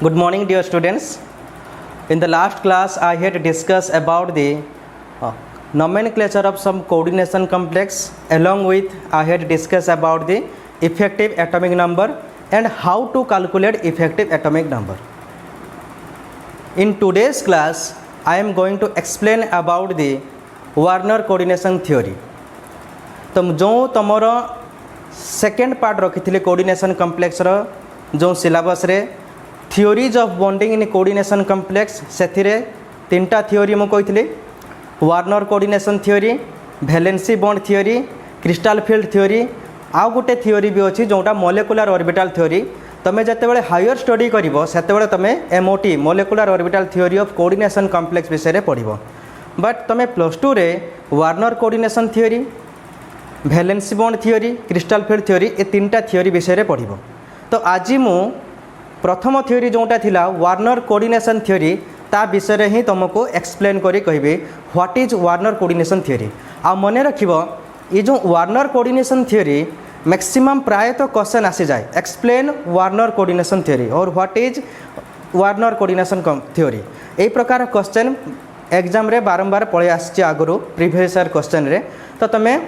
Good morning, dear students. In the last class, I had discussed about the nomenclature of some coordination complex. Along with, I had discussed about the effective atomic number and how to calculate effective atomic number. In today's class, I am going to explain about the Warner coordination theory. तो जो तुमर second part रखी coordination complex जो syllabus रे theories of bonding in coordination complex से तीनटा theory मुझे Warner coordination theory, valency bond theory, crystal field theory, आउ गोटे थियोरी भी अच्छी जोटा मोलेकुलर ऑर्बिटल थियोरी. तुम्हें जितेबाला हायर स्टडी कर से तुम्हें MOT molecular orbital theory of coordination complex विषय में पढ़. बट तुम्हें प्लस टू रे Warner coordination theory, valency bond theory, crystal field theory ये तीनटा थियोरी विषय में पढ़. तो आज मु प्रथम थियोरी जोटा थिला वार्नर कोऑर्डिनेशन थियोरी ता विषय ही तुमको एक्सप्लेन करी कहबी what is Werner coordination theory. आ मन रखिबो ये जो वार्नर कोऑर्डिनेशन थियोरी मैक्सिमम प्राय तो क्वेश्चन आसी जाए एक्सप्लेन वार्नर कोऑर्डिनेशन थियोरी और what is Werner coordination theory. यही प्रकार क्वेश्चन एग्जाम रे बारंबार पळे आसी आगरो प्रीवियस ईयर क्वेश्चन रे. तो तुम्हें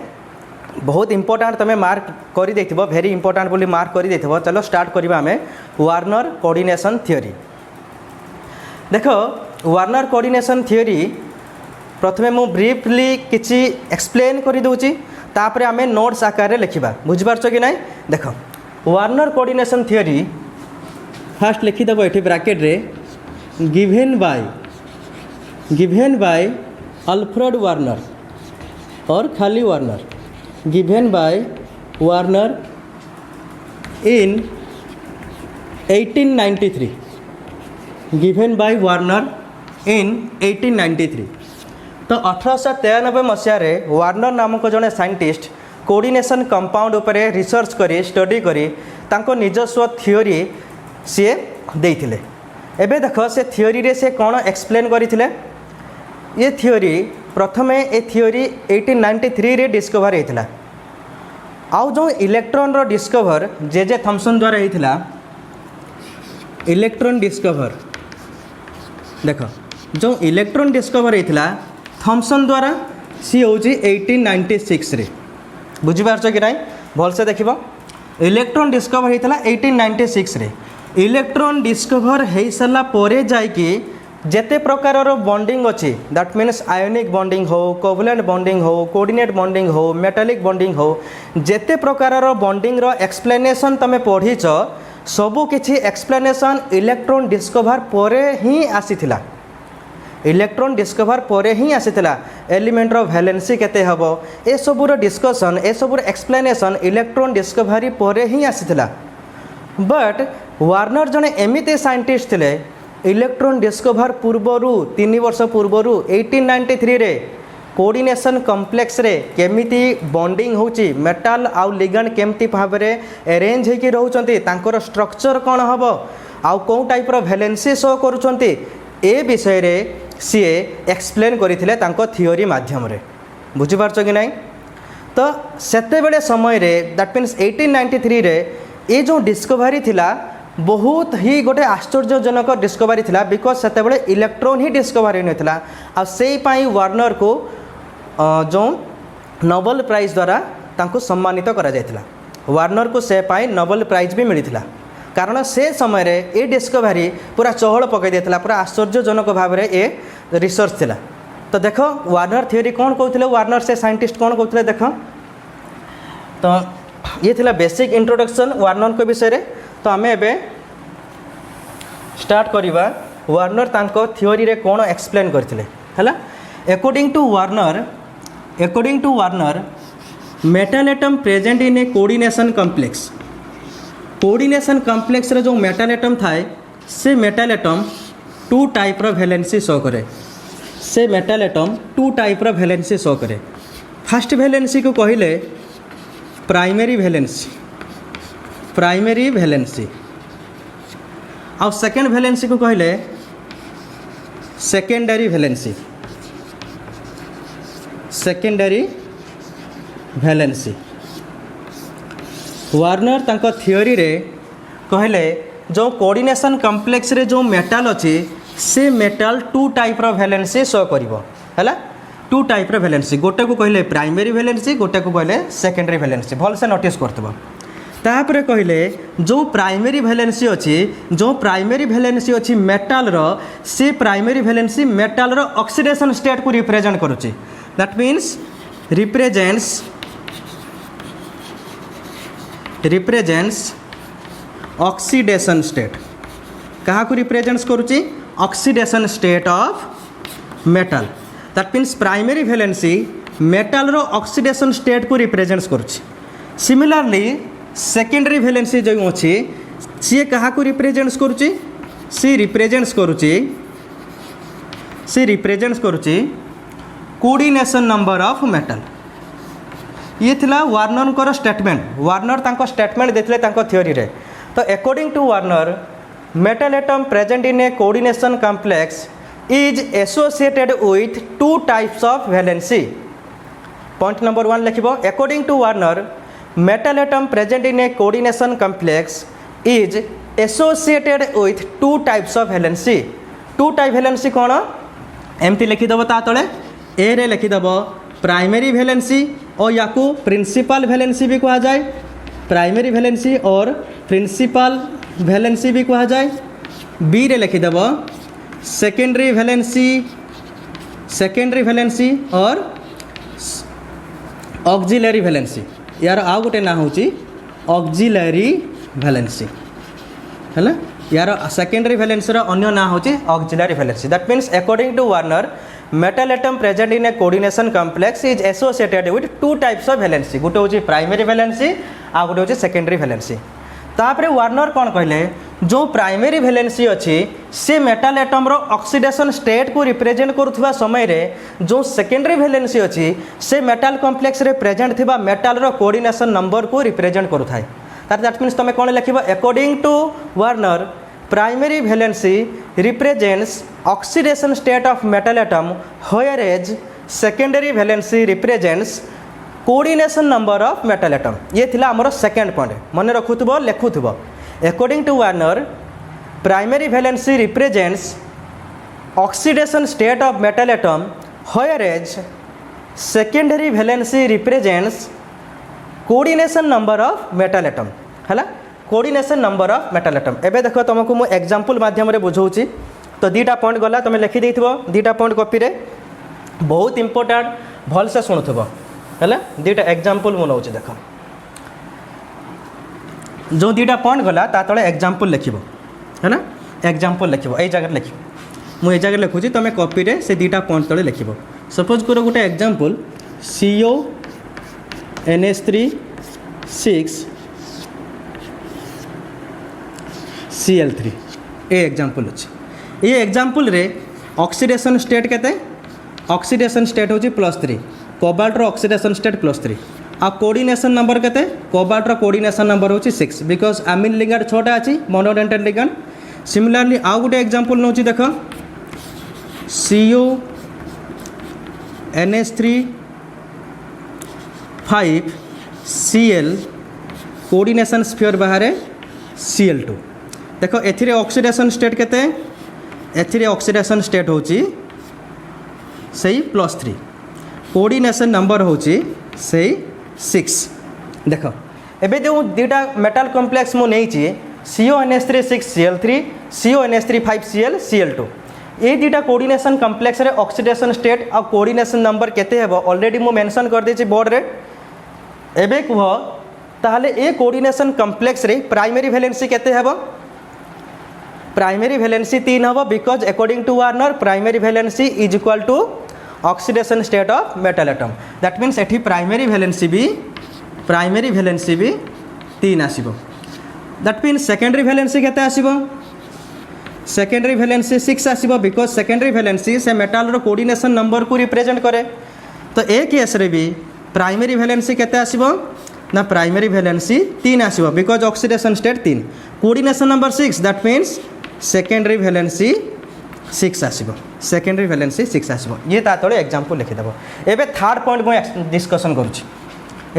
बहुत इंपोर्टाट तुम्हें मार्क कर भेरी इंपोर्टाट बोली मार्क कर. चलो स्टार्ट करवा आम वार्नर कोऑर्डिनेशन थियोरी. देख वार्नर कोऑर्डिनेशन थियोरी प्रथमे मु ब्रीफली किसी एक्सप्लेन कर दूची तापर आम नोट्स आकार लिखा. बुझिपारछ कि नहीं? देख वार्नर कोऑर्डिनेशन थियोरी फास्ट लिखिदेव ये ब्रैकेट रे गिवेन बाय अल्फ्रेड वार्नर और खाली Warner given by Warner in 1893. given by Warner in 1893. तो 1893 मसीह वार्नर नामक जड़े साइंटिस्ट कोऑर्डिनेशन कंपाउंड उपरे रिसर्च करी स्टडी करी तांको निजस्व थियोरी सी देइथिले. एबे देख से थियोरी रे से कौन एक्सप्लेन करथिले. ये थियोरी प्रथमे ए थियोरी 1893 रे डिस्कवर होता. आउ जो इलेक्ट्रॉन रो डिस्कवर जे थॉमसन द्वारा होता इलेक्ट्रॉन डिस्कवर. देख जो इलेक्ट्रॉन डिस्कवर होता थॉमसन द्वारा सी हूँ 1896 रे. बुझिपारछ कि नहीं? भलसे देख इलेक्ट्रॉन डिस्कवर होता 1896 रे. इलेक्ट्रॉन डिस्कवर हो सारा पर जाकि जेते प्रकार बॉन्डिंग अच्छी दैट मीन्स आयोनिक बॉन्डिंग हो, कोवलेंट बॉन्डिंग हो, कोऑर्डिनेट बॉन्डिंग हो, मेटालिक बॉन्डिंग हो, जेते प्रकार बॉन्डिंग रो एक्सप्लेनेशन तमे पढ़ीच सबू किछि एक्सप्लेनेशन इलेक्ट्रॉन डिस्कवर पर ही आसीथिला. इलेक्ट्रॉन डिस्कवर पर ही आसीथिला. एलिमेंट रो वैलेंसी केते हबो ए सबूर डिस्कशन ए सबूर एक्सप्लेनेशन इलेक्ट्रॉन डिस्कवरी पर ही आसीथिला. बट वार्नर जने एमिते साइंटिस्ट थिले इलेक्ट्रॉन डिस्कवर पूर्वर 3 वर्ष पूर्वर 1893 रे कोऑर्डिनेशन कम्प्लेक्स रे केमिति बॉन्डिंग होची मेटाल आउ लिगेंड केमती भाव में अरेंज होकर रोचंती तांकर स्ट्रक्चर कौन हम आउ कौ टाइप रो वैलेंसी शो करुचंती ए विषय रे सी एक्सप्लेन करथिले तांको थियोरी माध्यम रे. बुझिपारछ कि नहीं? तो सेते बेले समय रे दैट मीन्स 1893 रे ये जो डिस्कवरी थिला बहुत ही गोटे आश्चर्यजनक डिस्कवरी थिला बिकॉज सेतेबेले इलेक्ट्रॉन ही डिस्कवर होता. आ सेई पाई वार्नर को जो नोबेल प्राइज द्वारा तांको सम्मानित करा जायतिला. वार्नर को से पाई नोबेल प्राइज भी मिलता कारण से समय रे ये डिस्कवरी पूरा चहल पकई देता. पूरा आश्चर्यजनक भाव में ये रिसर्च थिला. तो देख वार्नर थियोरी कौन कहते वार्नर से साइंटिस्ट कौन कहते देख. तो ये थिला बेसिक इंट्रोडक्शन वार्नर को विषय रे. तो आम एबे स्टार्ट करिबा वार्नर तांको थियोरी रे कौन एक्सप्लेन करथिले हला. According to Werner metal atom present in a coordination complex रे जो मेटल एटम थाए से मेटल एटम 2 टाइप रो वैलेंसी शो करे. से मेटल एटम 2 टाइप रो वैलेंसी शो करे. फर्स्ट वैलेंसी को कहिले प्राइमरी वैलेंसी और सेकेंड वैलेंसी को कहले सेकेंडरी वैलेंसी. वार्नर तांको थियोरी रे कहले जो कोऑर्डिनेशन कॉम्प्लेक्स रे जो मेटल अच्छे से मेटल टू टाइप रो वैलेंसी शो करिवो हैला टू टाइप रो वैलेंसी गोटे को कहले प्राइमरी वैलेंसी गोटे को कहले सेकेंडरी वैलेंसी भल से नोटिस करतबो तापर कहले जो प्राइमरी वैलेंसी अच्छी जो प्राइमरी वैलेंसी अच्छी मेटल रो से प्राइमरी वैलेंसी मेटल रो ऑक्सीडेशन स्टेट को रिप्रेजेंट करूची that means represents oxidation state कहा को रिप्रेजेंट्स करूची oxidation state of metal that means primary valency metal रो ऑक्सीडेशन स्टेट को रिप्रेजेंट्स करूची सिमिलरली सेकेंडरी वैलेंसी जो अच्छी सी कहा को रिप्रेजेंट्स करूची सी रिप्रेजेंट्स करूची कोऑर्डिनेशन नंबर ऑफ मेटल ये थिला वार्नर को स्टेटमेंट वार्नर तांको स्टेटमेंट देथिले तांको थ्योरी रे तो according to Werner metal atom present in a coordination complex is associated with two types of valency point number 1 लिखिबो according to Werner metal atom present in a coordination complex is associated with two types of valency two type valency कौन एमती लिखिदेव ता तले ए रे लिखिदेव primary valency और याकू principal valency भी कहा जाए प्राइमरी वैलेंसी और प्रिंसिपल वैलेंसी भी कहा जाए बी रे लिखिदेव सेकेंडरी वैलेंसी और ऑक्सिलरी वैलेंसी यार आउ गोटे ना हूँ ऑक्सिलरी वैलेंसी है यार सेकेंडरी वैलेंसी अन्य ना हूँ auxiliary valency that means according to Werner metal atom present in a coordination complex is associated with two types of valency गोटे हूँ प्राइमरी वैलेंसी आ गोटे हूँ सेकेंडरी वैलेंसी तापर वार्नर कौन कहले जो प्राइमरी वैलेंसी अच्छी से मेटल एटम रो ऑक्सीडेशन स्टेट को रिप्रेजेंट करुवा समय रे जो सेकेंडरी वैलेंसी अच्छी से मेटल कॉम्प्लेक्स रे प्रेजेंट थिबा मेटल रो कोऑर्डिनेशन नंबर को रिप्रेजेंट करुथाय दैट मीन्स तुम कौन लिखिबो according to Werner primary valency represents oxidation state of metal atom whereas secondary valency represents coordination number of metal atom ये थिला हमर सेकंड पॉइंट मन रखुथबो लेखुथबो according to Werner primary valency represents oxidation state of metal atom whereas secondary valency represents coordination number of metal atom हैला coordination number of metal atom एबे देखो तुमको मु एग्जांपल माध्यम रे बुझौची तो दीटा पॉइंट गला तुम लिखि देथिबो दीटा पॉइंट कॉपी रे बहुत इंपोर्टेंट भल से सुनुथबो है दीटा एग्जांपल मु नौचे देख जो दीटा पॉइंट गला ता तले एग्जांपल लिखिबो है ना एग्जांपल लिखिबो ए जगह लिखिबो मु ए जगह लिखुची तमे कॉपी रे से दीटा पॉइंट तले लिखिबो सपोज करो गोटे एग्जांपल CONH3 6 Cl3 ए एग्जांपल अछि ये एग्जांपल रे ऑक्सीडेशन स्टेट केते ऑक्सीडेशन स्टेट होची +3 कोबाल्ट रो ऑक्सीडेशन स्टेट +3 आ कोऑर्डिनेशन नंबर केते कोबाल्ट रो कोऑर्डिनेशन नंबर होची 6 बिकॉज अमीन लिगेंड छोटा अछि मोनोडेंटेड लिगेंड सिमिलरली आउ गुटे एग्जांपल नौची देखो CONH3 5 Cl कोऑर्डिनेशन स्फीयर बाहर Cl2 देखो एथिरे ऑक्सीडेशन स्टेट केते एथिरे ऑक्सीडेशन स्टेट होची सही +3 कोऑर्डिनेशन नंबर होची सही 6 देखो एबे जो दुटा मेटल कॉम्प्लेक्स मु नेइची CONH3 6 Cl3 CONH3 5 Cl Cl2 ये दुटा कोऑर्डिनेशन कॉम्प्लेक्स रे ऑक्सीडेशन स्टेट और कोऑर्डिनेशन नंबर केते हेबो ऑलरेडी मु मेंशन कर देची बोर्ड रे एबे कह ताहले ए कोऑर्डिनेशन कॉम्प्लेक्स रे प्राइमरी वैलेंसी केते हेबो प्राइमरी वैलेंसी 3 हेबो because according to Werner primary valency is equal to oxidation state of metal atom that means एठी प्राइमरी वैलेंसी भी 3 आसीबो दैट मीन्स सेकेंडरी वैलेंसी केते आसीबो सेकेंडरी वैलेंसी 6 आसीबो बिकॉज सेकेंडरी वैलेंसी से मेटल रो कोऑर्डिनेशन नंबर को रिप्रेजेंट करे तो ए केस रे भी प्राइमरी वैलेंसी केते आसीबो ना प्राइमरी वैलेंसी 3 आसीबो because oxidation state 3 coordination number 6 that means secondary valency 6 आसीबो सेकेंडरी वैलेंसी 6 आसीबो ये ता तळे एग्जांपल लिखि देबो एबे थर्ड पॉइंट मु डिस्कशन करूची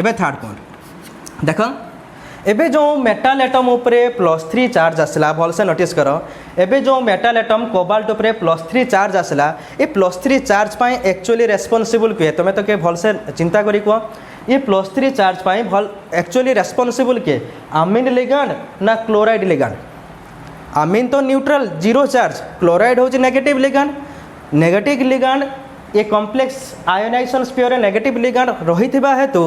एबे थर्ड पॉइंट देखो एबे जो मेटाल एटम उपरे +3 चार्ज आसला भलसे नोटिस कर एबे जो मेटाल एटम कोबाल्ट उपरे +3 चार्ज आसला ये +3 चार्ज पाई एक्चुअली रेस्पोंसिबल किए तुम तो के भलसे चिंता करी कह ये +3 चार्ज पाई भल एक्चुअली रेस्पोंसिबल किए आमीन लिगांड ना क्लोराइड लिगांड आमीन तो न्यूट्रल जीरो चार्ज क्लोराइड हूँ नेगेटिव लिगांड ये complex ionisation sphere negative ligand रही हेतु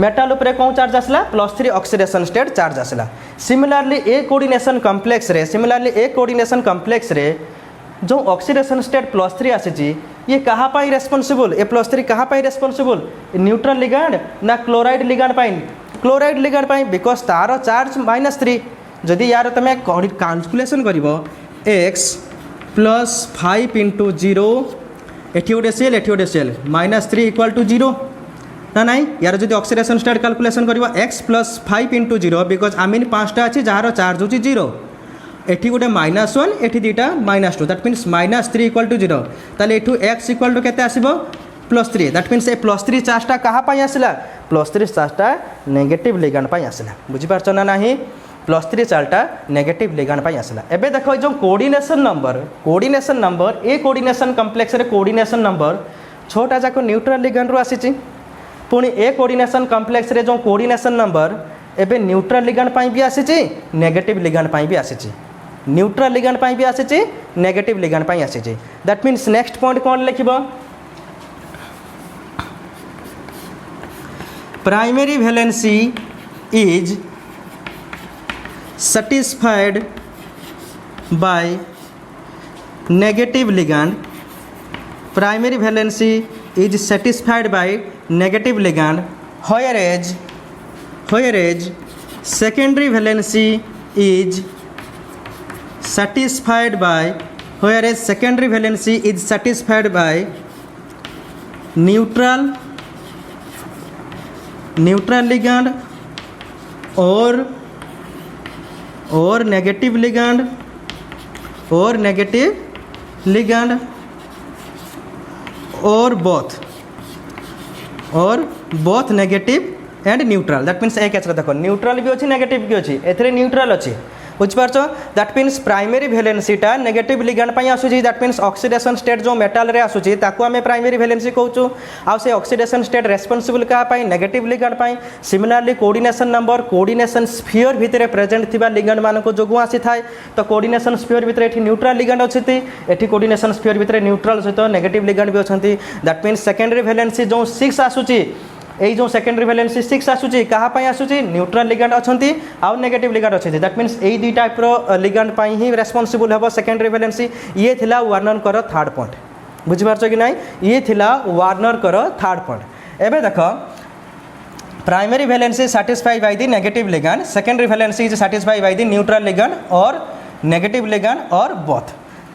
मेटाल उपरे कौन चार्ज आसला +3 ऑक्सीडेशन स्टेट चार्ज आसला सिमिलरली ए कोऑर्डिनेशन कॉम्प्लेक्स रे जो ऑक्सीडेशन स्टेट +3 आसी ये कहाँ पाई रेस्पोंसिबल ए +3 कहाँ पाई रेस्पोंसिबल न्यूट्रल लिगांड ना क्लोराइड लिगांड पाई बिकॉज तार चार्ज -3 जदि यार तुम कैलकुलेशन कर x +5 × 0 एटी गोटे सेल -3 = 0 ना नाई यार जो ऑक्सीडेशन स्टेट कैलकुलेशन कर x +5 × 0 बिकॉज आमीन 5टा अच्छी जार चार्ज हो 0 एटी गोटे -1 एटी दुईटा -2 दैट मीन्स -3 = 0 ताले एठू x = केते आसीबो +3 दैट मीन्स ए +3 चार्जटा कहाँ पाई आसला +3 चार्जटा नेगेटिव लिगांड पाई आसला बुझी पारछ ना नाही +3 चार्जटा नेगेटिव लिगांड पाई आसला एबे देखो जो coordination number A coordination complex रे कोऑर्डिनेशन नंबर छोटा जाको न्यूट्रल लिगांड रो आसीची पुणी ए कोऑर्डिनेशन कॉम्प्लेक्स रे जो कोऑर्डिनेशन नंबर एबे न्यूट्रल लिगांड पाई भी आसीची नेगेटिव लिगांड पाई भी आसीची न्यूट्रल लिगांड पाई भी आसीची नेगेटिव लिगांड पाई आसीची दैट मीन्स नेक्स्ट पॉइंट कौन लिखिबो primary valency is satisfied by negative ligand primary valency is satisfied by negative ligand whereas secondary valency is satisfied by neutral ligand और नेगेटिव लिगांड और both negative and neutral that means एक देखो neutral भी अच्छी negative भी अच्छी एथरे neutral अच्छी बुझिपारछ दैट मीन्स प्राइमरी वैलेंसीटा नेगेटिव लिगांड पाई आसुची दैट मीन्स ऑक्सीडेशन स्टेट जो मेटाल रे आसुची ताकू आमे प्राइमरी वैलेंसी कहूँ आउ से ऑक्सीडेशन स्टेट रेस्पोंसिबल क्या पाई नेगेटिव लिगांड पाई similarly coordination number coordination sphere भितर प्रेजेंट थिबा लिगांड मानको जोगु आसी थाए तो कोऑर्डिनेशन स्फीयर भितर एठी न्यूट्रल लिगांड अछि एठी कोऑर्डिनेशन स्फीयर भितर न्यूट्रल सहित नेगेटिव लिगांड भी अछंती दैट मीन्स सेकेंडरी वैलेंसी जो 6 आसुची এই जो सेकेंडरी वैलेंसी 6 आसुची कहाँ पाई आसुची न्यूट्रल लिगांड अछंती आउ नेगेटिव लिगांड अछंती दैट मीन्स एई दुई टाइप रो लिगांड पाई ही रेस्पोंसिबल हेबो सेकेंडरी वैलेंसी ये थिला वार्नर कर थर्ड पॉइंट बुझि पारछ कि नाही ये थिला वार्नर कर थर्ड पॉइंट एबे देखो primary valency satisfied by the negative ligand secondary valency is satisfied by the neutral ligand और नेगेटिव लिगांड और बोथ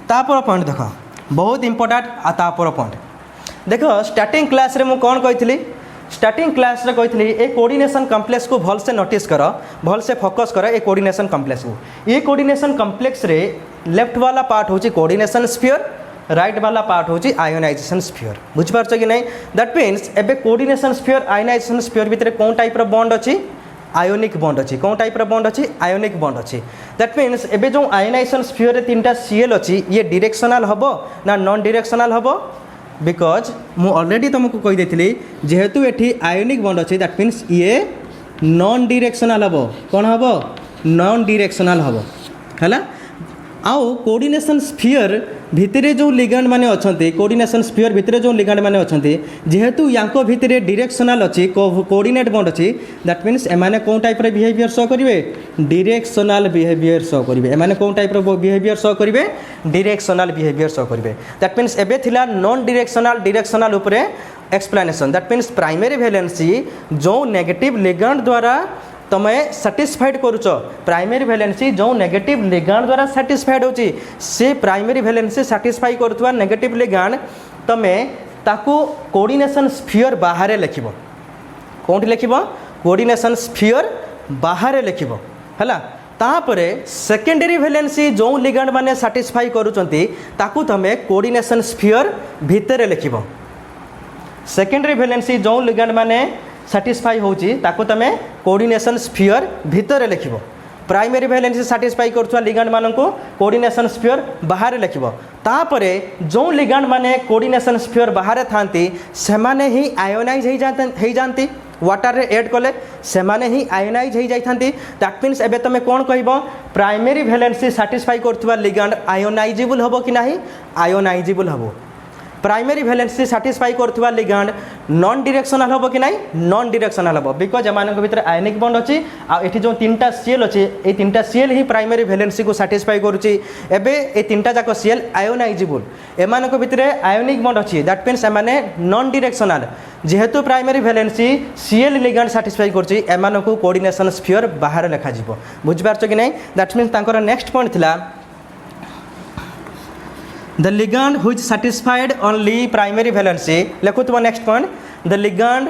तापर पॉइंट देखो बहुत इंपोर्टेंट आ तापर पॉइंट देखो स्टार्टिंग क्लास रे मु कोन कहितली स्टार्टिंग क्लास रे कही ए कोऑर्डिनेशन कॉम्प्लेक्स को भल से नोटिस कर भल से फोकस कर ए कोऑर्डिनेशन कॉम्प्लेक्स को ये कोऑर्डिनेशन कॉम्प्लेक्स रे लेफ्ट वाला पार्ट होची कोऑर्डिनेशन स्फीयर राइट वाला पार्ट होची आयोनाइजेशन स्फीयर बुझ पारछ कि नहीं दैट मीन्स एबे कोऑर्डिनेशन स्फीयर आयोनाइजेशन स्फीयर भितर कोन टाइप रो बॉन्ड अछि आयोनिक बॉन्ड अछि कोन टाइप रो बॉन्ड अछि आयोनिक बॉन्ड अछि दैट मीन्स एबे जो आयोनाइजेशन स्फीयर रे तीनटा सीएल अछि ये डायरेक्शनल हबो ना नॉन डायरेक्शनल हबो बिकॉज मु ऑलरेडी तुमको कही देथिली जेहेतु एठी आयोनिक बॉन्ड अछि दैट मीन्स ये नॉन डायरेक्शनल हबो कोन हबो नॉन डायरेक्शनल हबो हला आउ कोऑर्डिनेशन स्फीयर भितरे जो लिगांड माने अछंती कोऑर्डिनेशन स्फीयर भितरे जो लिगांड माने अछंती जेहेतु यांको भितरे डायरेक्शनल अछि कोऑर्डिनेट बॉन्ड अछि दैट मीन्स एमाने कोन टाइप रे बिहेवियर शो करिवे डायरेक्शनल बिहेवियर शो करिवे एमाने कोन टाइप रो बिहेवियर शो करिवे डायरेक्शनल बिहेवियर शो करिवे दैट मीन्स एबे थिला नॉन डायरेक्शनल उपरे explanation that means primary valency जो नेगेटिव लिगांड द्वारा तमें सैटिस्फाइड करुच प्राइमरी वैलेंसी जो नेगेटिव लिगांड द्वारा सैटिस्फाइड होची से प्राइमरी वैलेंसी सैटिस्फाई करुवा नेगेटिव लिगांड तमें ताकू कोऑर्डिनेशन स्फीयर बाहर लिखिबो कोठी लिखिबो कोऑर्डिनेशन स्फीयर बाहर लिखिबो हला तापरे सेकेंडरी वैलेंसी जो लिगांड माने सैटिस्फाई करूचंती ताकू तमें कोऑर्डिनेशन स्फीयर भितर लिखिबो सेकेंडरी वैलेंसी जो लिगांड माने साटिस्फाई होची ताको तमे कोऑर्डिनेशन स्फीयर भितर लिखिबो प्राइमरी वैलेंसी साटिस्फाई करथुवा लिगैंड माननको कोऑर्डिनेशन स्फीयर बाहर लिखिबो तापरे जो लिगैंड माने कोऑर्डिनेशन स्फीयर बाहर थांती सेमाने ही आयोनाइज हो जाती वाटर रे ऐड कले सेमाने ही आयोनाइज हो जाइथांती दैट मीन्स एबे तमे कोन कहबो प्राइमरी वैलेंसी साटिस्फाई करथुवा लिगैंड आयोनाइजेबल हबो कि नाही आयोनाइजेबल हबो प्राइमरी वैलेंसी साटिस्फाई करथुवा लिगैंड नॉन डायरेक्शनल हबो कि नाही नॉन डायरेक्शनल हबो बिकॉज एमानक भितर आयनिक बॉन्ड अछि आ एठी जो तीनटा सीएल अछि ए तीनटा सीएल ही प्राइमरी वैलेंसी को साटिस्फाई करूछि एबे ए तीनटा जाको सीएल आयोनाइजेबल एमानक भितर आयनिक बॉन्ड अछि दैट मीन्स एमाने नॉन डायरेक्शनल जेहेतु primary valency C L ligand satisfy करछि एमानक कोऑर्डिनेशन स्फीयर बाहर लेखा जिवो बुझ पारछ कि नाही दैट मीन्स तांकर नेक्स्ट पॉइंट थिला the ligand which satisfied only primary valency lekhuthbo next point the ligand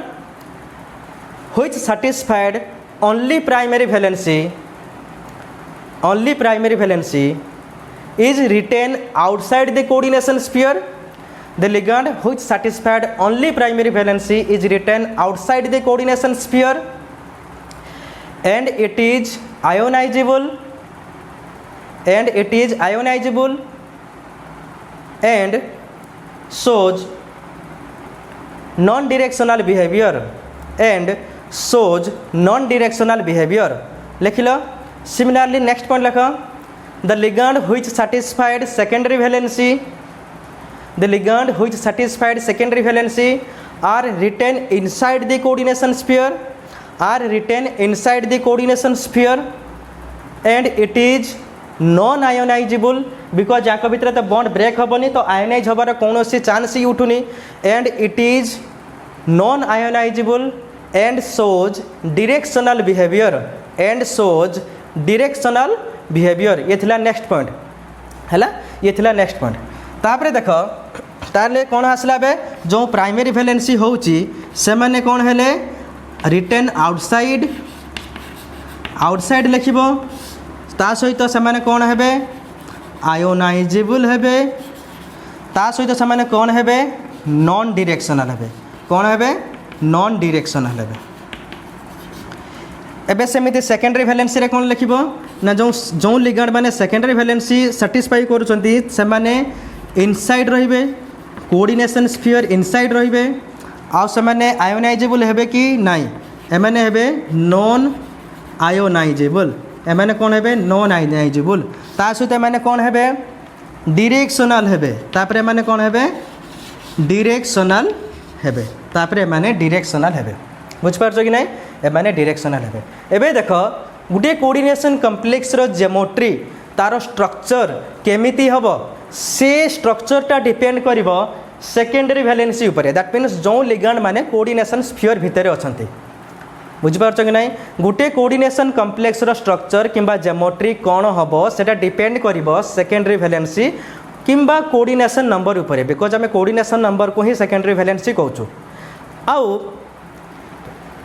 which satisfied only primary valency is retained outside the coordination sphere the ligand which satisfied only primary valency is retained outside the coordination sphere and it is ionizable and shows non-directional behavior लिख लो similarly next point लिख the ligand which satisfied secondary valency are retained inside the coordination sphere and it is non ionisable because या भितर तो bond break हेनी तो ionise होबार कौन chance ही उठुनी and it is non ionisable and shows directional behaviour ये थिला नेक्स्ट पॉइंट हैला ये थिला नेक्स्ट पॉइंट तापरे देख ताले कौन आसला बे जो प्राइमरी वैलेंसी होउची से माने कौन हेले रिटेन आउटसाइड लिखिबो ता सहित से माने कौन हेबे आयोनाइजेबल हेबे ता सहित से माने कौन हेबे नॉन डायरेक्शनल हेबे कौन हेबे नॉन डायरेक्शनल हेबे एबे सेमिति सेकेंडरी वैलेंसी रे कौन लिखिबो ना जो लिगैंड माने सेकेंडरी वैलेंसी सैटिस्फाई करूचंती से माने इनसाइड रहिबे कोऑर्डिनेशन स्फीयर इनसाइड रहिबे आ से माने आयोनाइजेबल हेबे कि नाही एमाने हेबे नॉन आयोनाइजेबल एमाने कौन हेबे नॉन आयोनाइजेबल ता सहित एमाने कौन हेबे डायरेक्शनल हेबे तापरे एमाने कौन हेबे डायरेक्शनल हेबे तापरे एमाने डायरेक्शनल हेबे बुझ पारछो कि नाही एमाने डायरेक्शनल हेबे एबे देखो गुटे कोऑर्डिनेशन कॉम्प्लेक्स रो ज्योमेट्री तार स्ट्रक्चर केमिति हबो से स्ट्रक्चरटा डिपेंड करिवो सेकेंडरी वैलेंसी ऊपर दैट मीन्स जो लिगैंड माने कोऑर्डिनेशन स्फीयर भितर अछंती बुझिपार कि ना गोटे कोऑर्डिनेशन कॉम्प्लेक्स रो स्ट्रक्चर किंबा ज्योमेट्री कौन हम सेटा डिपेंड करिवो सेकेंडरी वैलेंसी किंबा कोऑर्डिनेशन नंबर ऊपर बिकॉज आम कोऑर्डिनेशन नंबर को ही सेकेंडरी वैलेंसी कहूँ आउ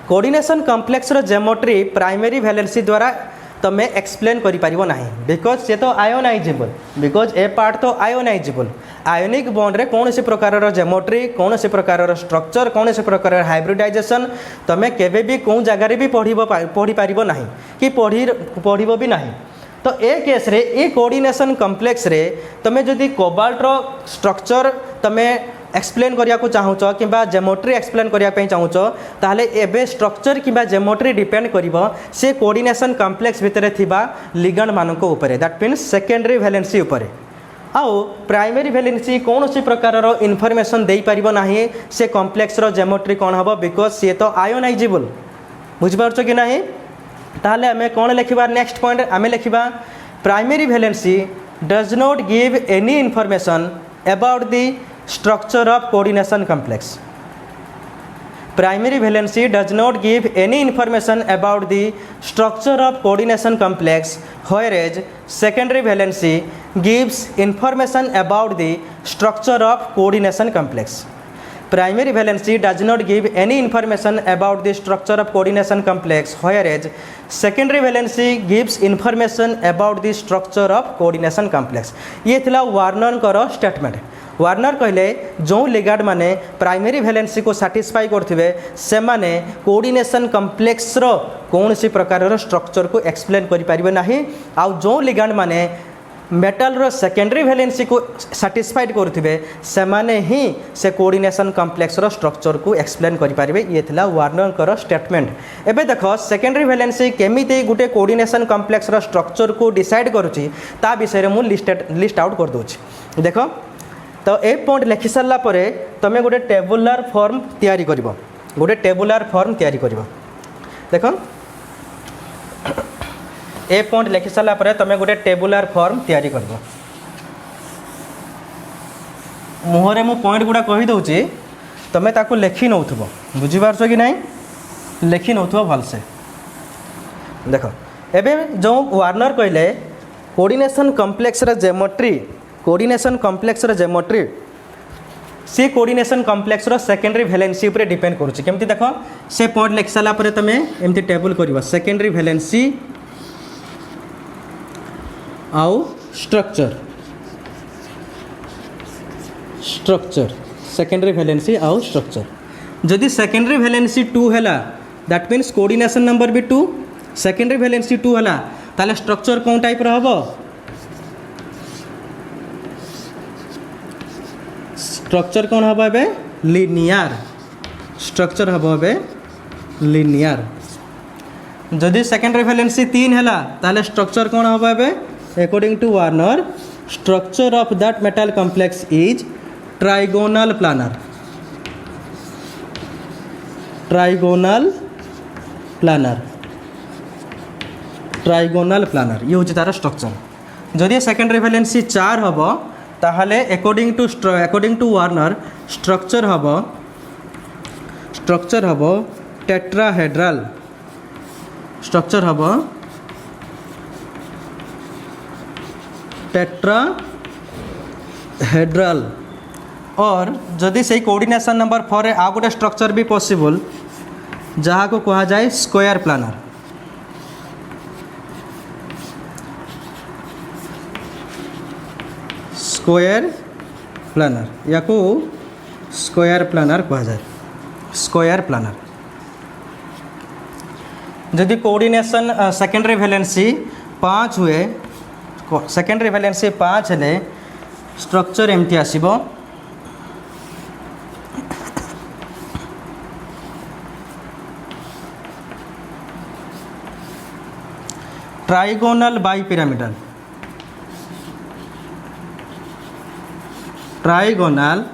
कोऑर्डिनेशन कॉम्प्लेक्स रो ज्योमेट्री प्राइमरी वैलेंसी द्वारा तमे एक्सप्लेन करि परिबो नाही बिकॉज से तो आयोनाइजेबल बिकॉज ए पार्ट तो आयोनाइजेबल आयोनिक बॉन्ड रे कौन से प्रकार ज्योमेट्री कौन से प्रकार स्ट्रक्चर कौन से प्रकार हाइब्रिडाइजेशन तमे केबे भी कौन जगह रे भी पढ़ी पारिबो नाही कि पढ़िबो भी नाही तो ए केस रे ए कोऑर्डिनेशन कॉम्प्लेक्स रे तमे जदि कोबाल्ट रो स्ट्रक्चर तमे एक्सप्लेन करिया को चाहूच कि ज्योमेट्री एक्सप्लेन करिया चाहूच ताहले एबे स्ट्रक्चर कि ज्योमेट्री डिपेंड करिवो से कोऑर्डिनेशन कॉम्प्लेक्स भितर थिबा लिगैंड मानक ऊपर दैट मीन्स सेकेंडरी वैलेंसी ऊपर आउ प्राइमरी वैलेंसी कौन सी प्रकार इनफॉरमेशन दे पारिबो नाही से कॉम्प्लेक्स रो ज्योमेट्री कौन हबो बिकॉज से तो आयोनाइजेबल बुझिपारछ कि नाही ताहले आमे कौन लिखिबा नेक्स्ट पॉइंट आमे लिखिबा primary valency does not give any information about the structure of coordination complex. Primary valency does not give any information about the structure of coordination complex, whereas secondary valency gives information about the structure of coordination complex. Primary valency does not give any information about the structure of coordination complex, whereas secondary valency gives information about the structure of coordination complex. ये थिला Warner करो statement Warner कहले जो लिगाड माने primary valency को satisfy करथिबे से माने coordination complex रो कौन सी प्रकार स्ट्रक्चर को एक्सप्लेन करि परिबे नाही आ जो लिगाड माने मेटल रो सेकेंडरी वैलेंसी को सैटिस्फाइड करथिबे से माने ही से कोऑर्डिनेशन कॉम्प्लेक्स रो स्ट्रक्चर को एक्सप्लेन करि परिबे ये थिला वार्नर कर स्टेटमेंट। एबे देखो सेकेंडरी वैलेंसी केमिति गुटे कोऑर्डिनेशन कॉम्प्लेक्स रो स्ट्रक्चर को डिसाइड करूची ता विषय रे मु लिस्ट आउट कर दोची। देखो तो ए पॉइंट लिखि सारला परे तमे गोटे टेबुलर फॉर्म तैयारी करिवो गोटे टेबुलर फॉर्म तैयारी करिवो। देखो ए पॉइंट लिखि सारला परे तमे गोटे टेबुलर फॉर्म तैयारी करिवो। मुहरे मु पॉइंट गुडा कहि दउची तमे ताको लिखि नउथबो बुझि पारछो कि नाही लिखि नउथबो भलसे। देखो एबे जो वार्नर कहले कोऑर्डिनेशन कॉम्प्लेक्स रे ज्योमेट्री कोऑर्डिनेशन कॉम्प्लेक्स रो ज्योमेट्री सी कोऑर्डिनेशन कॉम्प्लेक्स रो सेकेंडरी वैलेंसी ऊपर डिपेंड करूची केमती। देखो से पॉइंट लिख साला परे तमे एमती टेबल करिवो सेकेंडरी वैलेंसी आउ स्ट्रक्चर सेकेंडरी वैलेंसी आउ स्ट्रक्चर जदि सेकेंडरी वैलेंसी 2 हैला दैट मीन्स कोऑर्डिनेशन नंबर भी 2 सेकेंडरी वैलेंसी 2 हैला ताले स्ट्रक्चर कोन टाइप रो हबो स्ट्रक्चर कौन हम ए लिनियर स्ट्रक्चर हम ए लिनियर जदि सेकेंडरी वैलेंसी 3 हैला ताले स्ट्रक्चर कौन हम a according to Werner structure of that metal complex is trigonal planar ये हूँ तार स्ट्रक्चर जदि सेकेंडरी वैलेंसी 4 हम ताहले अकॉर्डिंग टू वार्नर स्ट्रक्चर हब टेट्राहेड्रल और जदि से कोऑर्डिनेशन नंबर 4 आ गोटे स्ट्रक्चर भी पॉसिबल जहाँ को कहा जाए स्क्वायर प्लानर या को स्क्वायर प्लानर कहा जाए स्क्वायर प्लानर जदि कोऑर्डिनेशन सेकेंडरी वैलेंसी 5 हुए सेकेंडरी वैलेंसी 5 हेले स्ट्रक्चर एमती आसीबो ट्राइगोनल बाइपिरामिडल ट्राइगोनल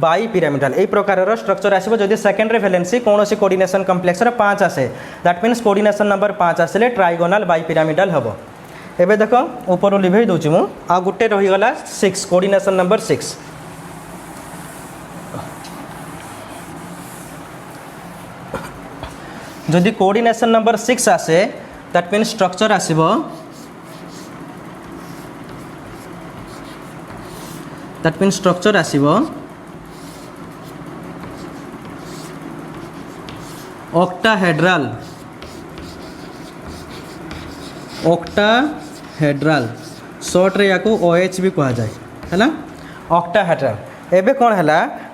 बाइपिरामिडल यही प्रकार स्ट्रक्चर आसो जदि सेकेंडरी वैलेंसी कौन सी कोऑर्डिनेशन कॉम्प्लेक्स 5 आसे दैट मीन्स कोऑर्डिनेशन नंबर 5 आसिले ट्राइगोनल बाइपिरामिडल हम। एबे देखो ऊपर लिभे दूची मु आ गुटे रहीगला 6 कोऑर्डिनेशन नंबर 6 जदि कोऑर्डिनेशन नंबर 6 आसे दैट मीन्स स्ट्रक्चर आसीबो ऑक्टाहेड्रल शॉर्ट रे याको OH भी कहा जाए है ना ऑक्टाहेड्रल। एबे कौन है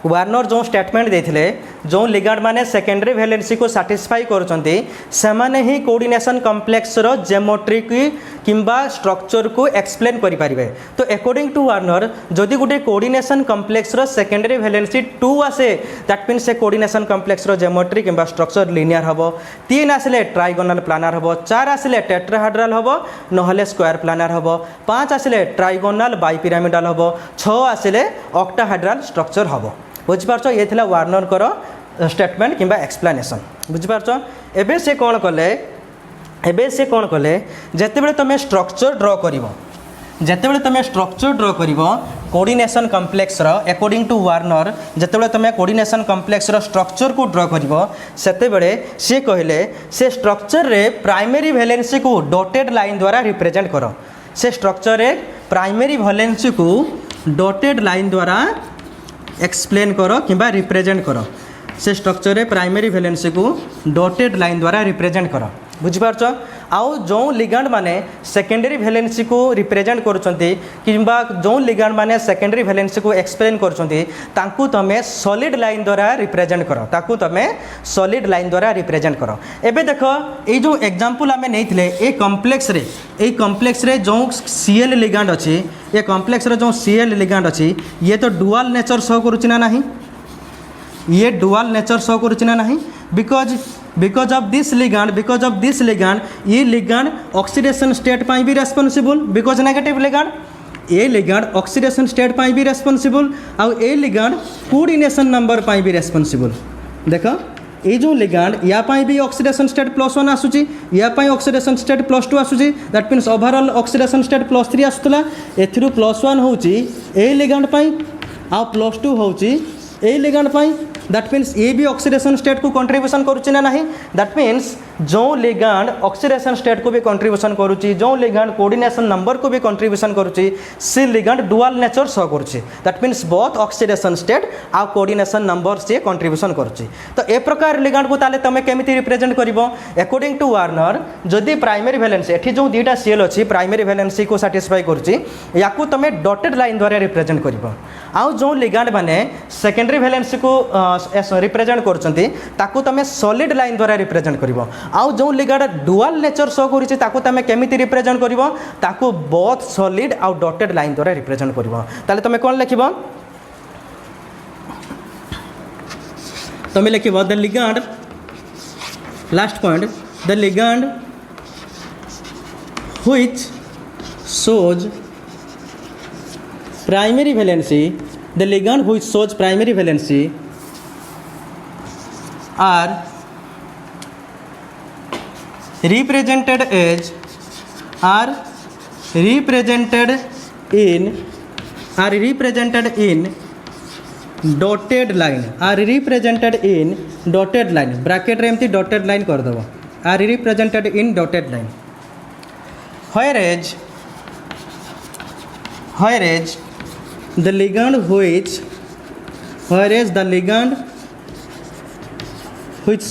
वार्नर जो स्टेटमेंट देथिले जो लिगाड माने सेकेंडरी वैलेंसी को सैटिस्फाई करचंती सेमाने ही कोऑर्डिनेशन कॉम्प्लेक्स रो ज्योमेट्री की किंबा स्ट्रक्चर को एक्सप्लेन करि परिबे। तो अकॉर्डिंग टू वार्नर जदि गुटे कोऑर्डिनेशन कॉम्प्लेक्स रो सेकेंडरी वैलेंसी 2 आसे दैट मीन्स से कोऑर्डिनेशन कॉम्प्लेक्स रो ज्योमेट्री किंबा स्ट्रक्चर लिनियर हबो 3 आसले ट्राइगोनल प्लानर हबो 4 आसले टेट्राहेड्रल हबो नहले स्क्वायर प्लानर हबो 5 आसले ट्राइगोनल बाइपिरामिडल हबो 6 आसले ऑक्टाहेड्रल स्ट्रक्चर हबो। बुझिपारछ ये थिला वार्नर करो स्टेटमेंट किंबा एक्सप्लेनेशन बुझिपारछ। एबे से कौन कले जेतेबेले तुम स्ट्रक्चर ड्रॉ करिवो कोऑर्डिनेशन कॉम्प्लेक्स रो अकॉर्डिंग टू वार्नर जेतेबेले तुम कोऑर्डिनेशन कॉम्प्लेक्स रो स्ट्रक्चर को ड्रॉ करिवो सेतेबेले से कहले से स्ट्रक्चर रे प्राइमरी वैलेंसी को डॉटेड लाइन द्वारा रिप्रेजेंट करो से स्ट्रक्चर रे प्राइमरी वैलेंसी को डॉटेड लाइन द्वारा एक्सप्लेन करो किंबा रिप्रेजेंट करो से स्ट्रक्चर रे प्राइमरी वैलेंसी को डॉटेड लाइन द्वारा रिप्रेजेंट कर बुझिपारछ आउ जो लिगांड माने सेकेंडरी वैलेंसी को रिप्रेजेंट करूछंती किबा जो लिगांड माने सेकेंडरी वैलेंसी को एक्सप्लेन करूछंती तांकू तमे सॉलिड लाइन द्वारा रिप्रेजेंट करो ताकू तमे सॉलिड लाइन द्वारा रिप्रेजेंट करो एबे देखो ए जो एग्जांपल आमे नेइथिले ए कॉम्प्लेक्स रे जो सीएल लिगांड अछि ए कॉम्प्लेक्स रे जो सीएल लिगांड अछि ये तो डुअल नेचर शो करूछि ना नहीं ये डुअल नेचर शो करूछि ना नहीं बिकॉज ऑफ दिस लिगांड ये लिगांड ऑक्सीडेशन स्टेट पाई भी रेस्पोंसिबल बिकॉज नेगेटिव लिगांड ये लिगांड ऑक्सीडेशन स्टेट पाई भी रेस्पोंसिबल आउ ए लिगांड कोऑर्डिनेशन नंबर पाई भी रेस्पोंसिबल देखो ये जो लिगांड या पाई भी ऑक्सीडेशन स्टेट +1 आसुची या पाई ऑक्सीडेशन स्टेट +2 आसुची that means overall oxidation state +3 आसुतला एथिरु +1 होची ए लिगांड पाई आ +2 होची ए लिगांड पाई दैट मीन्स ये भी ऑक्सीडेशन स्टेट को कंट्रीब्यूशन करुच्ची ना नहीं दैट मीन्स जो लिगांड ऑक्सीडेशन स्टेट को भी कंट्रीब्यूशन करुच्ची जो लिगांड कोऑर्डिनेशन नंबर को भी कंट्रीब्यूशन करुच्ची से लिगांड डुअल नेचर शो करुच्ची that means both oxidation state आ कोऑर्डिनेशन नंबर से कंट्रीब्यूशन करुच्ची तो ए प्रकार लिगांड को ताले तमे केमिति रिप्रेजेंट करिवो अकॉर्डिंग टू वार्नर जदि प्राइमरी वैलेंसी एठी जो दुईटा सीएल अछि प्राइमरी वैलेंसी को सैटिस्फाई करुच्ची याकू तमे डॉटेड लाइन द्वारा रिप्रेजेंट करिवो आउ जो लिगांड माने सेकेंडरी वैलेंसी को रिप्रेजेंट करछंती ताकू तमे सॉलिड लाइन द्वारा रिप्रेजेंट करिवो आउ जो लिगांड डुअल नेचर शो करिछि ताकू तमे केमिति रिप्रेजेंट करिवो ताकू बोथ सॉलिड आउ डॉटेड लाइन द्वारा रिप्रेजेंट करिवो ताले तमे कोन लिखिबो तमे लिखिबो the ligand last point the ligand which shows primary valency the ligand which shows primary valency are represented in dotted line bracket रे एमती dotted line कर दबो are represented in dotted line whereas the ligand which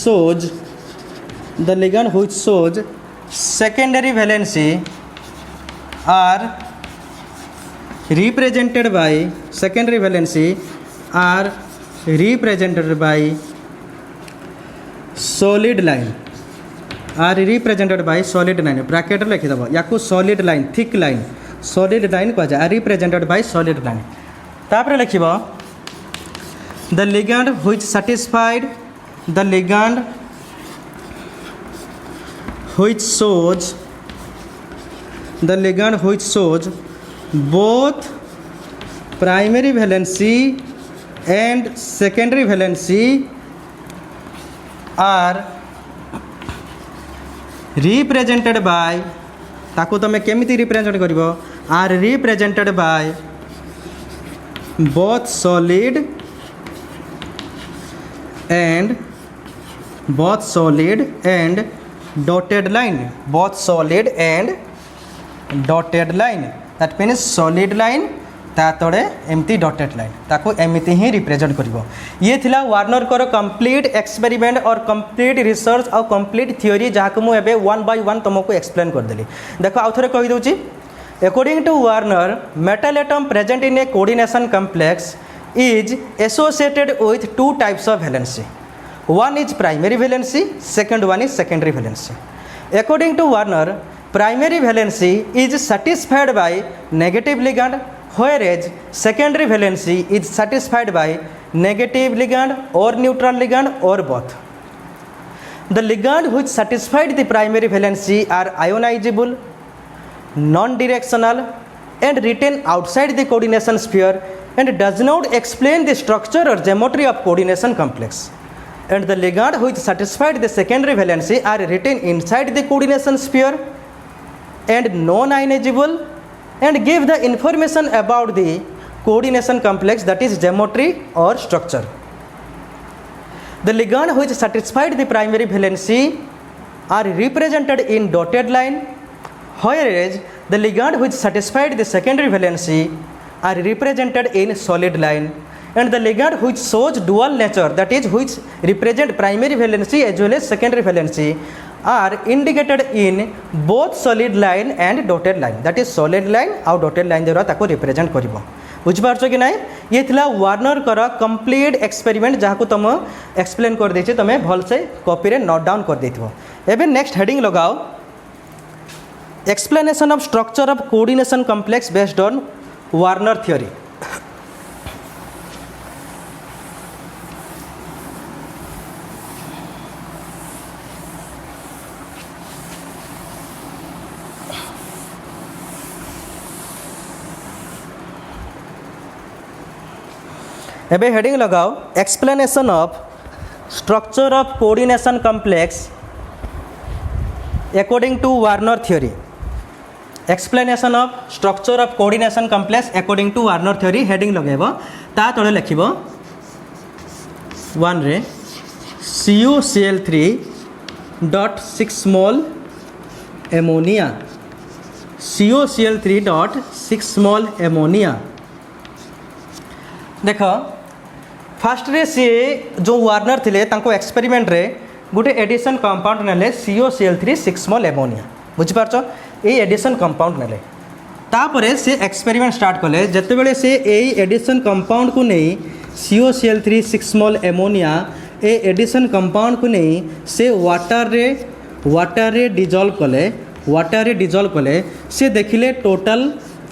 shows secondary valency are represented by solid line bracket रे लिखि दबो याकू solid line thick line solid line को जा represented by solid line तापर लिखिबो the ligand which shows both primary valency and secondary valency are represented by ताको तमे केमिति represent करिवो are represented by both solid and dotted line that means solid line ता तोड़े एमती dotted line ताको एमती ही represent करिवो ये थिला वार्नर कर कंप्लीट एक्सपेरिमेंट और कंप्लीट रिसर्च और कंप्लीट थ्योरी जहाक मु एबे 1 बाय 1 तुमको एक्सप्लेन कर देली देखो आउ थरे कहि दोची according to Warner metal atom present in a coordination complex is associated with two types of valency one is primary valency second one is secondary valency according to Warner primary valency is satisfied by negative ligand whereas secondary valency is satisfied by negative ligand or neutral ligand or both the ligand which satisfied the primary valency are ionizable non-directional and retain outside the coordination sphere and does not explain the structure or geometry of coordination complex and the ligand which satisfied the secondary valency are retained inside the coordination sphere and non-ionizable and give the information about the coordination complex that is geometry or structure. The ligand which satisfied the primary valency are represented in dotted line whereas the ligand which satisfied the secondary valency are represented in solid line and the ligand which shows dual nature, that is which represent primary valency as well as secondary valency, are indicated in both solid line and dotted line, that is solid line और dotted line द्वारा ताको represent करिवो। बुझिपारछ कि नहीं? ये थिला Warner कर complete experiment जहाँ को तुम एक्सप्लेन कर देछे, तुम भल से कॉपी रे नोट डाउन कर देथिबो। एबे नेक्स्ट हेडिंग लगाओ, explanation of structure of coordination complex based on Werner theory. एबे हेडिंग लगाओ, explanation of structure of coordination complex according to Werner theory. Explanation of structure of coordination complex according to Werner theory heading लगेबो, ता तळे लिखिबो 1 रे CuCl3 dot 6 mole ammonia, CuCl3 dot 6 mole ammonia. देख first रे सी जो वार्नर थिले तांको एक्सपेरिमेंट रे गोटे एडिशन कंपाउंड नेले CuCl3 6 मोल एमोनिया। बुझिपारछ, ए एडिशन कंपाउंड नेले तापरे से एक्सपेरिमेंट स्टार्ट कले, जते बेले से ए एडिशन कंपाउंड को नहीं CuCl3 6 मोल एमोनिया ए एडिशन कंपाउंड को नहीं से वाटर रे डिजॉल्व कले से देखिले टोटल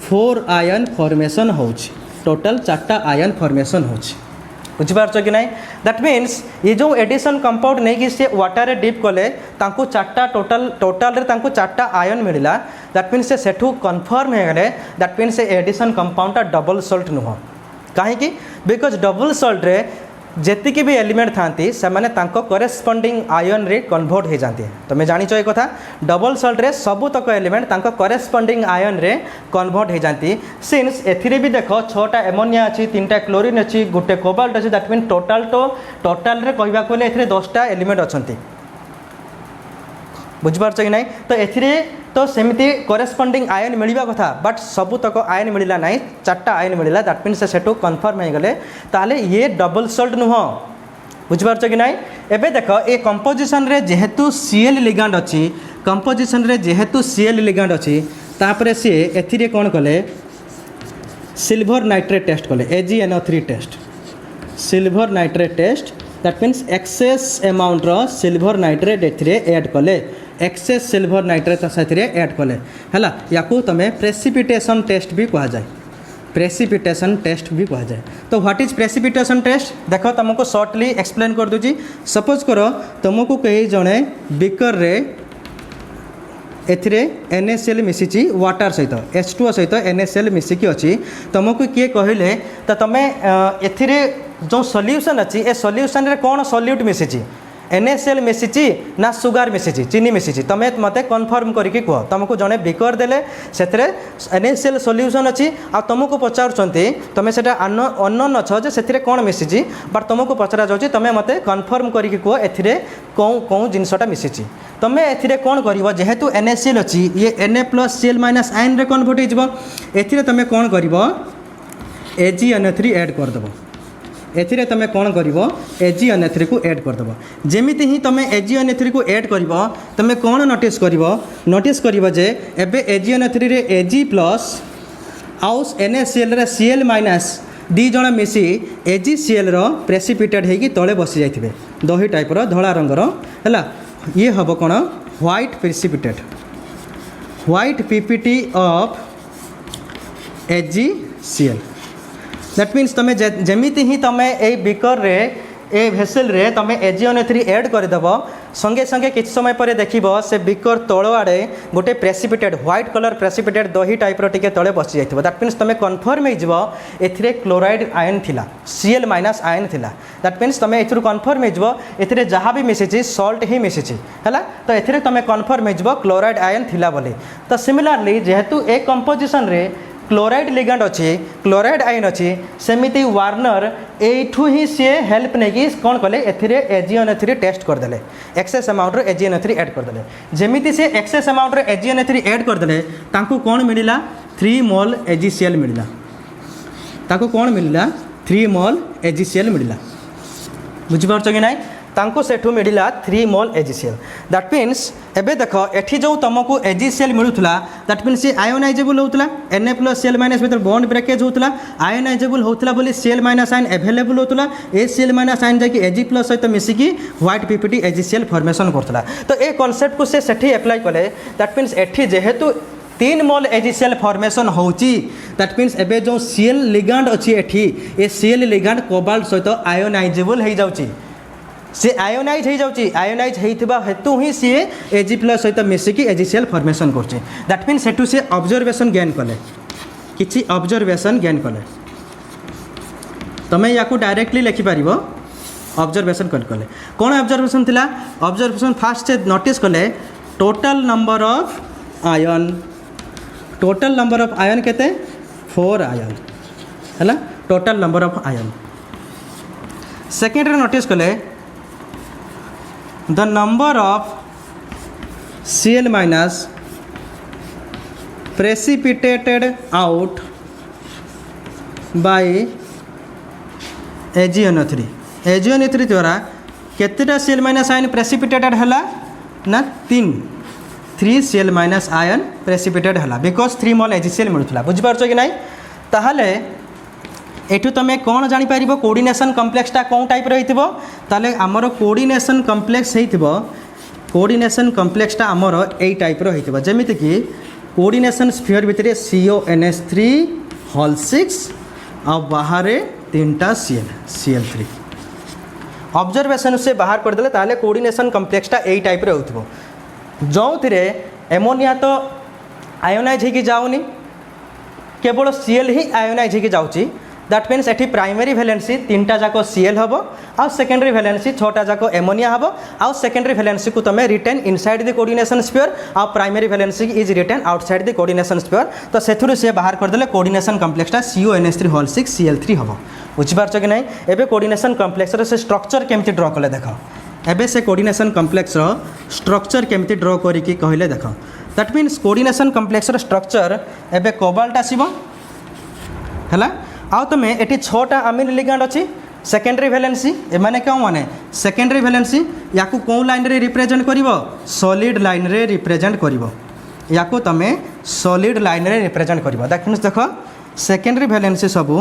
4 आयन फॉर्मेशन होछि, टोटल 4टा आयन फॉर्मेशन होछि। बुझिपारछ कि नहीं? दैट मीन्स ये जो एडिशन कंपाउंड नहीं कि से वाटर रे डिप कले तांको 4टा टोटल रे तांको 4टा आयन मिलिला। दैट मीन्स से सेठू कन्फर्म हो गले, दैट मीन्स से एडिशन कंपाउंड डबल सॉल्ट नुह। कहीं बिकज डबल सॉल्ट रे जेतिकी भी एलिमेंट थांती से माने तांको करेस्पोंडिंग आयन रे कन्वर्ट हो जाती है। तुम्हें जानिଛ ये कथा, डबल सॉल्ट रे सबु तक एलिमेंट तांको करेस्पोंडिंग आयन रे कन्वर्ट हो जाती। सिंस एथिरे भी देख 6टा एमोनिया अच्छी, 3टा क्लोरीन अच्छी, गोटे कोबाल्ट अच्छी, दैट मीन टोटाल रे कहबा कोले एथिरे 10टा एलिमेंट अछंती। बुझिपारछ कि नहीं? तो एथिरे तो सेमती करेस्पोंडिंग आयन मिलवा कथा, बट सबू तक आयन मिलला नहीं, 4टा आयन मिलला। दैट मीन्स सेठू कन्फर्म हो गले ताले ये डबल सॉल्ट नुह। बुझिपारछ कि नहीं? एबे देख ए कंपोजिशन रे जेहेतु Cl लिगांड अच्छी, कंपोजिशन रे जेहेतु Cl लिगांड अच्छी, तापरे सी एथिरे कोन कले सिल्वर नाइट्रेट टेस्ट कले, AgNO3 test, silver nitrate test. That means excess amount रो सिल्वर नाइट्रेट एथिरे ऐड कले, एक्सेस सिल्वर नाइट्रेट साथिरे ऐड कले हला। याकू तमे प्रेसिपिटेशन टेस्ट भी कहा जाए, प्रेसिपिटेशन टेस्ट भी कहा जाए। तो व्हाट इज प्रेसिपिटेशन टेस्ट? देखो तुमको शॉर्टली एक्सप्लेन कर दूची। सपोज करो तुमको कहीं जड़े बिकर रे एथिरे NaCl मिसिची वाटर सहित H2O सहित NaCl मिसिकी अच्छी, तुमको किए कहले तो तुम एथिरे जो सॉल्यूशन अच्छी ए सॉल्यूशन रे कौन सॉल्यूट मिसिची, NaCl मिसिची ना सुगार मिसिची, चीनी मिसिची? तुम मत कन्फर्म करके कह। तुमको जड़े बिकर देले से NaCl सॉल्यूशन अच्छी आ तुमको पचारुंटे तुम से अननोन अच्छ जे से कौन मिसिची, बट तुमको पचरा जाऊँगी तुम मत कन्फर्म करके कह एथिरे कौन कौन जिनसटा मिसिची। तुम एथिरे कौन कर जेहेतु NaCl अच्छी ये Na+Cl- आयन रे कन्वर्ट हो, एथिरे तुम कौन कर AgNO3 ऐड करदेव। एथिरे तुम कौन कर AgNO3 को ऐड करदेव। जमीती ही तुम AgNO3 को ऐड कर तुम कौन नोटिस कर जे एबे AgNO3 रे Ag+ आउ NaCl रे Cl- दी जण मिसी AgCl रो प्रेसिपिटेट होगी तले बसी जाइथिबे, दही टाइप रो धला रंगर है। ये हम कौन white precipitate, white PPT of AgCl। That means तुम जमीती ही तुम ए बिकर रे ए भेसेल रे तुम AgNO3 ऐड करदेव, संगे संगे किछ समय पर देखिब से बिकर तल आड़े गोटे प्रेसिपिटेट व्हाइट कलर प्रेसिपिटेट दही टाइप रो टिके तले बसी जाइथिबो। दैट मीन्स तुम कन्फर्म हो एथिरे क्लोराइड आयन थिला, Cl- आयन थिला। दैट मीन्स तुम एथुरु कन्फर्म हो एथिरे जहाँ भी मिसिची सॉल्ट ही मिसिची हैला। तो एथिरे तुम कन्फर्म हो क्लोराइड आयन थिला बोली। तो सिमिलरली जेहेतु ए कंपोजिशन रे क्लोराइड लिगांड अच्छी, क्लोराइड आयन अच्छी, सेमिति वार्नर एठू ही सी हेल्प नहीं कौन कले एथिरे AgNO3 टेस्ट करदे, एक्सेस अमाउंट रो AgNO3 ऐड करदे। जमीती से एक्सेस अमाउंट रो AgNO3 ऐड करदे तांको कौन मिलिला 3 मोल AgCl मिलिला, ताको कौन मिलिला 3 मोल AgCl मिलला बुझिपारछ कि नाइ तांको सेठू मिलला 3 मोल AgCl दैट मीन्स एबे देखो एठी जो तुमको AgCl मिलुथला दैट मीन्स आयोनाइजेबल होतला Na+Cl- भीतर बॉन्ड ब्रेकेज होतला आयोनाइजेबल होतला बोली Cl- आयन अवेलेबल होतला ए Cl- आयन जाकि Ag+ सहित मिसिकी व्हाइट पीपीटी AgCl फॉर्मेशन करतला तो ए कांसेप्ट को से सेठी अप्लाई कले दैट मीन्स एठी जेहेतु 3 मोल AgCl फॉर्मेशन होची दैट मीन्स एबे जो Cl लिगांड अछि एठी ए Cl लिगांड कोबाल्ट सहित आयोनाइजेबल हो जाउची सी आयोनाइज हो जाउची आयोनाइज होइथिबा हेतु ही सी Ag+ सहित मिसिकी AgCl फॉर्मेशन करछि दैट मीन्स हेतु से ऑब्जर्वेशन गेन कले किछि ऑब्जर्वेशन गेन कले तमे याकू डायरेक्टली लिखि पारिबो ऑब्जर्वेशन कले कोन ऑब्जर्वेशन थिला ऑब्जर्वेशन फास्ट से नोटिस कले टोटल नंबर ऑफ आयन केते 4 आयन हैला total number of ion second रे नोटिस कले the number of Cl- precipitated out by AgNO3 द्वारा केतेटा Cl- आयन प्रेसिपिटेटेड हला ना 3 Cl- आयन प्रेसिपिटेड हला बिकॉज 3 मोल AgCl मिलुथला बुझि पारछो कि नाही ताहाले एठू तुम कौन जापर कोऑर्डिनेशन कम्प्लेक्सटा कौन टाइप रहिथिबो ताले आमर कोऑर्डिनेशन कम्प्लेक्स हेइथिबो कोऑर्डिनेशन कम्प्लेक्सटा आमर एई टाइप रहिथिबो जेमिति कि कोऑर्डिनेशन स्फीयर भितर CONH3 होल 6 आ बाहर 3टा Cl3 ऑब्जर्वेशन से बाहर कर देले ताले कोऑर्डिनेशन कम्प्लेक्सटा एई टाइप रहिथिबो जो थिरे एमोनिया तो आयोनाइज होगी जाऊनी केवल Cl ही आयोनाइज होगी जाउची दैट मीन्स एठी प्राइमरी वैलेंसी 3टा जाक Cl हबो आ सेकेंडरी वैलेंसी 6टा जाक एमोनिया हबो आ सेकेंडरी वैलेंसी को तमे retain inside the coordination sphere आ primary valency is retain outside the coordination sphere तो सेथुरु से बाहर कर देले कोऑर्डिनेशन कम्प्लेक्सटा CONH3 होल 6 Cl3 हबो बुझि पारछ कि नाही एबे कोऑर्डिनेशन कम्प्लेक्स रे से स्ट्रक्चर केमति ड्रा कले देखो एबे से कोऑर्डिनेशन कम्प्लेक्स रो स्ट्रक्चर केमति ड्रा करी कि कहले देखो दैट मीन्स कोऑर्डिनेशन कम्प्लेक्स रो स्ट्रक्चर एबे कोबाल्ट आसीबो हैला आउ तुम ये 6टा अमीन लिगांड अच्छी सेकेंडरी वैलेंसी एमाने क्यों माने सेकेंडरी वैलेंसी या कौ लाइन रे रिप्रेजेंट करिवो सॉलिड लाइन रे रिप्रेजेंट करिवो या तुम सॉलिड लाइन रे रिप्रेजेंट करिवो दैट मीन्स देखो सेकेंडरी वैलेंसी सबू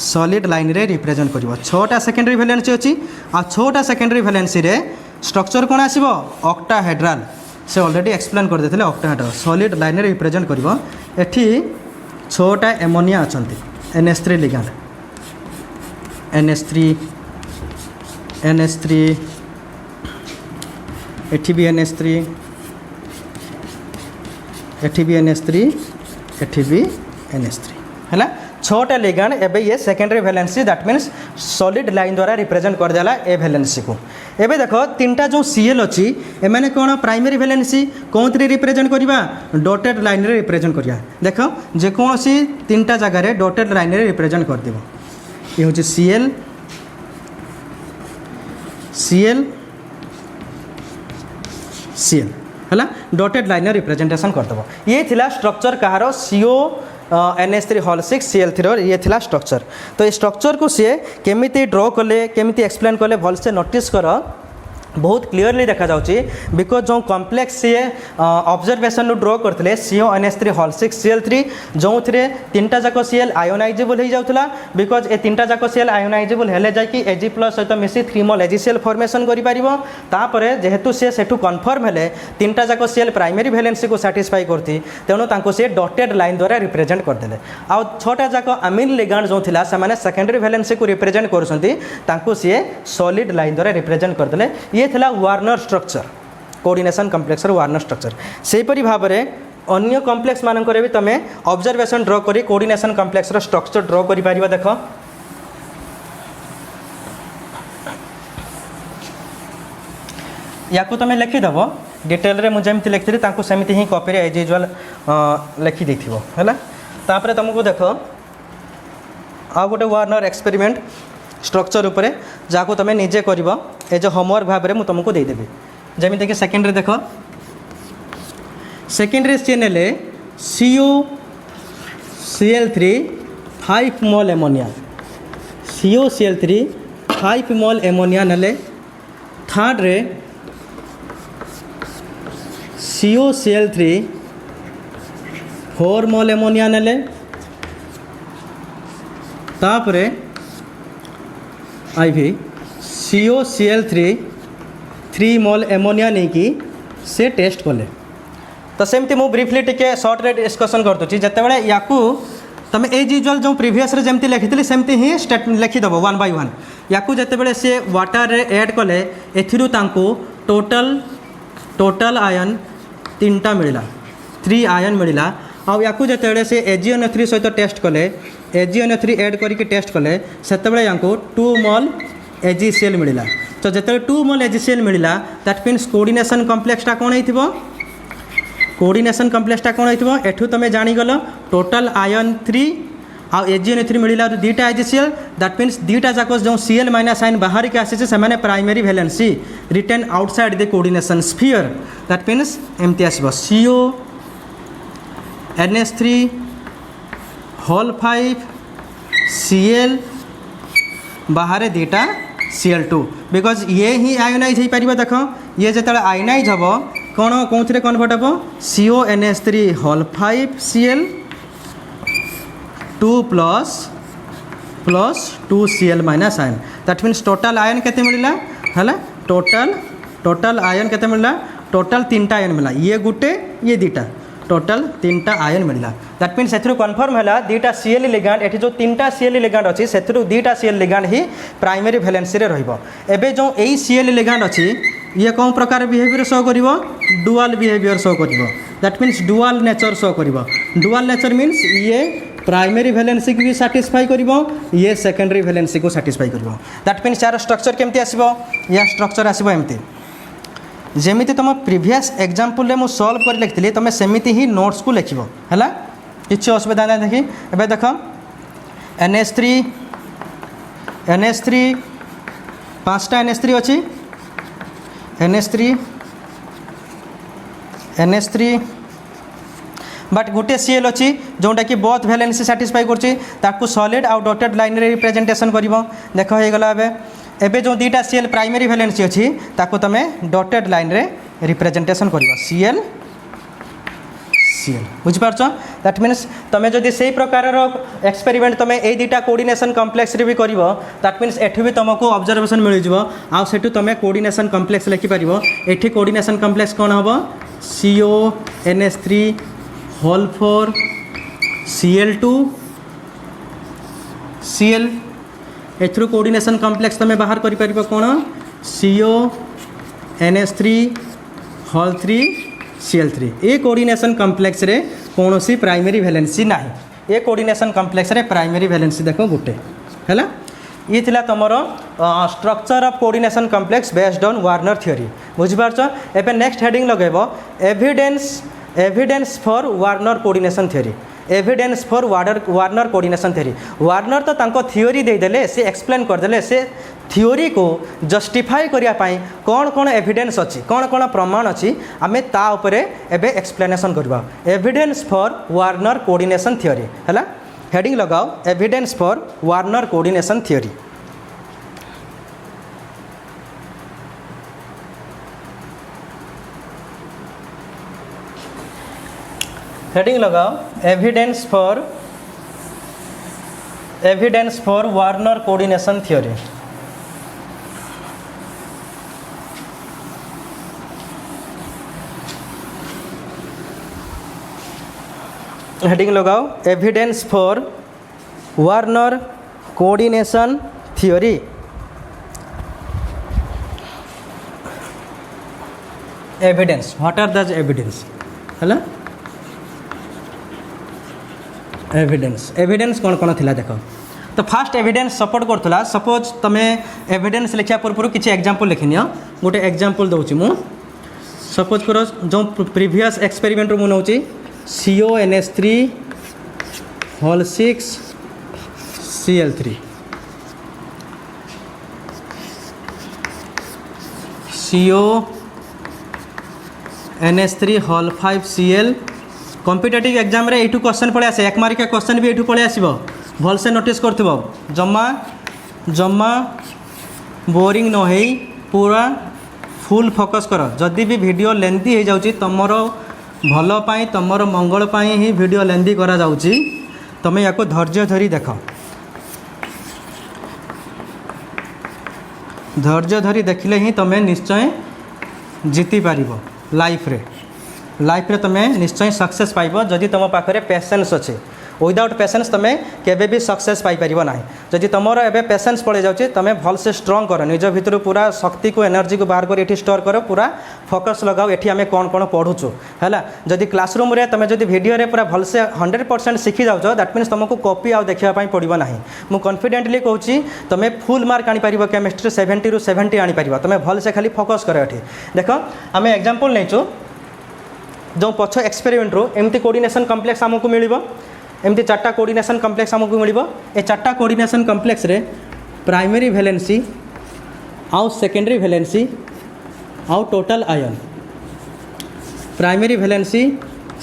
सॉलिड लाइन रे रिप्रेजेंट करिवो 6टा सेकेंडरी वैलेंसी अच्छी आ 6टा सेकेंडरी वैलेंसी रे स्ट्रक्चर कौन आसीबो ऑक्टाहेड्रल से ऑलरेडी एक्सप्लेन कर देथिले ऑक्टाहेड्रल सॉलिड लाइन रे रिप्रेजेंट करिवो एठी 6टा एमोनिया अछंती NH3 लिगांड NH3 एठी भी NH3 एठी भी NH3 एठी भी NH3 हैला 6टा लिगांड एबे ये secondary valency that means solid line द्वारा रिप्रेजेंट कर देला ए वैलेंसी को एबे देखो 3टा जो Cl अच्छी एमाने कौन प्राइमरी वैलेंसी कौन थी रिप्रेजेंट करवा डॉटेड लाइन रे रिप्रेजेंट करिया देखो जेकोसी 3टा जगह रे डॉटेड लाइन रे रिप्रेजेंट कर देबो ये होची Cl हला डॉटेड लाइन रिप्रेजेंटेशन कर देबो ये थिला स्ट्रक्चर कहारो NH3 होल 6 Cl3 ये थिला स्ट्रक्चर तो ये स्ट्रक्चर को सी केमिति ड्रॉ कले केमिति एक्सप्लेन कले भल से नोटिस कर बहुत क्लीयरली देखा जाउची बिकॉज जो कॉम्प्लेक्स सी ऑब्जर्वेशन ड्रॉ करते CONH3 होल 6 Cl3 जो थे 3टा जाक Cl आयोनाइजेबल हो जाउथला बिकॉज ए 3टा जाक Cl आयोनाइजेबल हेले जाकि Ag+ सहित मिसी 3 मोल AgCl फॉर्मेशन करि पारिबो तापरे जेहेतु से सेठु कन्फर्म हेले 3टा जाक Cl प्राइमरी वैलेंसी को सैटिस्फाई करती तेणु तांको से डॉटेड लाइन द्वारा रिप्रेजेंट करदेले आ 6टा जाक अमीन लिगांड जो थिला से माने सेकेंडरी वैलेंसी को रिप्रेजेंट करसंती तांको से सॉलिड लाइन द्वारा रिप्रेजेंट करदेले ये थिला Werner structure coordination complex Werner structure सेहीपरि भाव में अन्य कम्प्लेक्स मानकर भी तुम ऑब्जर्वेशन ड्रॉ करी कोऑर्डिनेशन कम्प्लेक्स स्ट्रक्चर ड्रॉ करि पारिबो देखो या तुम लिखिदेव डिटेल रे मुझे लिखी तांको सेमती ही कॉपी रे एज यूजुअल लिखि देथिबो हैला तापरे तुमको देखो आ गोटे वार्नर एक्सपेरिमेंट स्ट्रक्चर उपरे जाको तुम निजे करिवो ए जो होमवर्क भाव में मुझे तुमको देदेवि जमी कि सेकेंडरी देख सेकेंडरी चेनेल COCl3 5 मोल एमोनिया COCl3 5 मोल एमोनिया नेले थर्ड रे COCl3 4 मोल एमोनिया नेले तापरे आईभी COCl3 3 मोल एमोनिया नहीं कि से टेस्ट कले तो सेमती मु ब्रीफली टिके सर्ट रे डिस्कशन करदुची जतेबेले याकू तमे एज यूजुअल जो प्रीवियस रे जेमती लिखिथिली सेमती ही स्टेट लिखि दबो वन बाय वन याकू जतेबेले से वाटर रे ऐड कले एथिरु तांको टोटल आयन 3टा मिलिला 3 आयन मिलिला आ याकू जतेबेले से AgNO3 सहित टेस्ट कले AgNO3 ऐड करके टेस्ट कले सेतेबेले याको 2 मोल AgCl मिलिला तो जतेबेले 2 मोल AgCl मिलिला दैट मीन्स कोऑर्डिनेशन कॉम्प्लेक्सटा कोन हेतिबो कोऑर्डिनेशन कॉम्प्लेक्सटा कोन हेतिबो एठू तमे जानि गलो टोटल आयन 3 आ AgNO3 मिलिला दुईटा AgCl दैट मीन्स दुईटा जाको जो Cl माइनस आयन बाहर के आसे से माने primary valency retain outside the coordination sphere that means एमती आसीबो CO NH3 होल 5 Cl बाहर दुईटा Cl2 बिकॉज ये ही आयोनाइज हो पार देख ये जो आयोनाइज हम कौन कौन कन्वर्ट हम CONH3 whole 5 Cl 2 plus 2 Cl minus ion that means total ion केते मिलला है टोटल आयन केते मिलला टोटल 3टा आयन मिला ये गुटे ये दुईटा टोटल 3टा आयन मिलला दैट मीन्स एथरू कन्फर्म है दुईटा Cl लिगांड एठी जो 3टा Cl लिगांड अच्छी से दुईटा Cl लिगांड ही प्राइमरी वैलेंसी रे रहिबो एबे जो एई Cl लिगांड अच्छी ये कौन प्रकार बिहेवियर शो करिवो डुअल बिहेवियर शो करिवो that means dual nature show करिवो डुअल नेचर मीन्स ये प्राइमरी वैलेंसी को भी सैटिस्फाई करिवो ये सेकेंडरी वैलेंसी को सैटिस्फाई करिवो दैट मीन्स यार स्ट्रक्चर केमती आसीबो या स्ट्रक्चर आसीबो एमती जेमिति तुम प्रीवियस एग्जांपल मु सॉल्व कर लिखिली तुम सेमिति ही नोट्स को लिखिबो हैला किछि असुविधा ना देखि एबे देख NH3 पांचटा NH3 अछि NH3 बट गोटे Cl अच्छी जोटा कि बोथ वैलेंसी सैटिस्फाई करछि ताकू सॉलिड आउ डॉटेड लाइन रे रिप्रेजेंटेशन करिवो देख हो गला एबे जो दुईटा Cl प्राइमरी वैलेंसी अच्छी ताकू तमे डॉटेड लाइन रे रिप्रेजेंटेशन करिवो Cl बुझी पारछ दैट मीन्स तमे जदि सेही प्रकार एक्सपेरिमेंट तमे ए दुईटा कोऑर्डिनेशन कॉम्प्लेक्स रे भी करिवो दैट मीन्स एठू भी तुमको ऑब्जर्वेशन मिल जिवो आ सेठू तमे कोऑर्डिनेशन कॉम्प्लेक्स लिखि पारिवो एठी कोऑर्डिनेशन कॉम्प्लेक्स कोन हबो CONH3 होल 4 Cl2 Cl एथरू कोऑर्डिनेशन कॉम्प्लेक्स तमे बाहर करि पारिबो कोन CONH3 होल 3 Cl3 ए कोऑर्डिनेशन कॉम्प्लेक्स रे कोनोसी प्राइमरी वैलेंसी नाही ए कोऑर्डिनेशन कॉम्प्लेक्स रे प्राइमरी वैलेंसी देखो गुटे हैला ये थिला तमरो structure of coordination complex based on Werner theory बुझि पारछ एबे नेक्स्ट हेडिंग लगेबो evidence for Werner coordination theory evidence for Werner coordination theory Werner तो तांको थ्योरी दे देले से एक्सप्लेन कर देले से थ्योरी को जस्टिफाई करिया पाई कौन कौन एविडेंस अच्छी कौन कौन प्रमाण अच्छी आमे ता उपरे एबे एक्सप्लेनेशन करबा evidence for Werner coordination theory हैला हेडिंग लगाओ evidence for Werner coordination theory heading लगाओ evidence for Werner coordination theory heading लगाओ evidence for Werner coordination theory evidence what are the evidence हैला एविडेंस कौन कौन थिला देखो तो फास्ट एविडेंस सपोर्ट करथला सपोज तमे एविडेंस लिखिया पूर्व किछि एग्जांपल लिखिनियो गोटे एग्जांपल दउछि मु सपोज करो जो प्रीवियस एक्सपेरिमेंट रो मु नउछि CONH3 whole 6 Cl3 CONH3 whole 5 Cl competitive exam रे एठू क्वेश्चन पळे आसे एक मार्क क्वेश्चन भी एठू पळे आसीबो भल से नोटिस करथिबो जम्मा जमा बोरिंग न हो पूरा फुल फोकस कर जदि भी वीडियो लेंथी हो जाउची तमर भल पाई तमर मंगल पाई ही वीडियो लेंथी करा जाउची तमे याको धैर्य धरी देख धैर्य धरी देखिले ही तमे निश्चय जीति पारिबो लाइफ रे तमे निश्चय सक्सेस पाइबो जदि तुम पाखरे पेशेंस अच्छे विदाउट पेशेंस तुम केबे भी सक्सेस पाई परिबो नाही जदि तुमर एबे पेशेंस पड़े जाउची तमे भल से स्ट्रांग कर निज भितर पूरा शक्ति को एनर्जी को बाहर कर एठी स्टोर कर पूरा फोकस लगाओ एठी आमे कोन कोन पढुचो हैला जदि क्लासरूम रे तमे जदि वीडियो रे पूरा भल से 100% सीखी जाउछो दैट मीन्स तुमको कॉपी आउ देखिया पई पड़िबो नाही मु कॉन्फिडेंटली कहूची तमे फुल मार्क आनी परिबो केमिस्ट्री 70 रु 70 आनी परिबो तमे भल से खाली फोकस कर एठी देखो आमे एग्जांपल लेचो जो पछ एक्सपेरिमेंट रो एमती कोऑर्डिनेशन कॉम्प्लेक्स हमको मिलिबो एमती चार्टा कोऑर्डिनेशन कॉम्प्लेक्स हमको मिलिबो ए चार्टा कोऑर्डिनेशन कॉम्प्लेक्स रे प्राइमरी वैलेंसी आउ सेकेंडरी वैलेंसी आउ total ion primary valency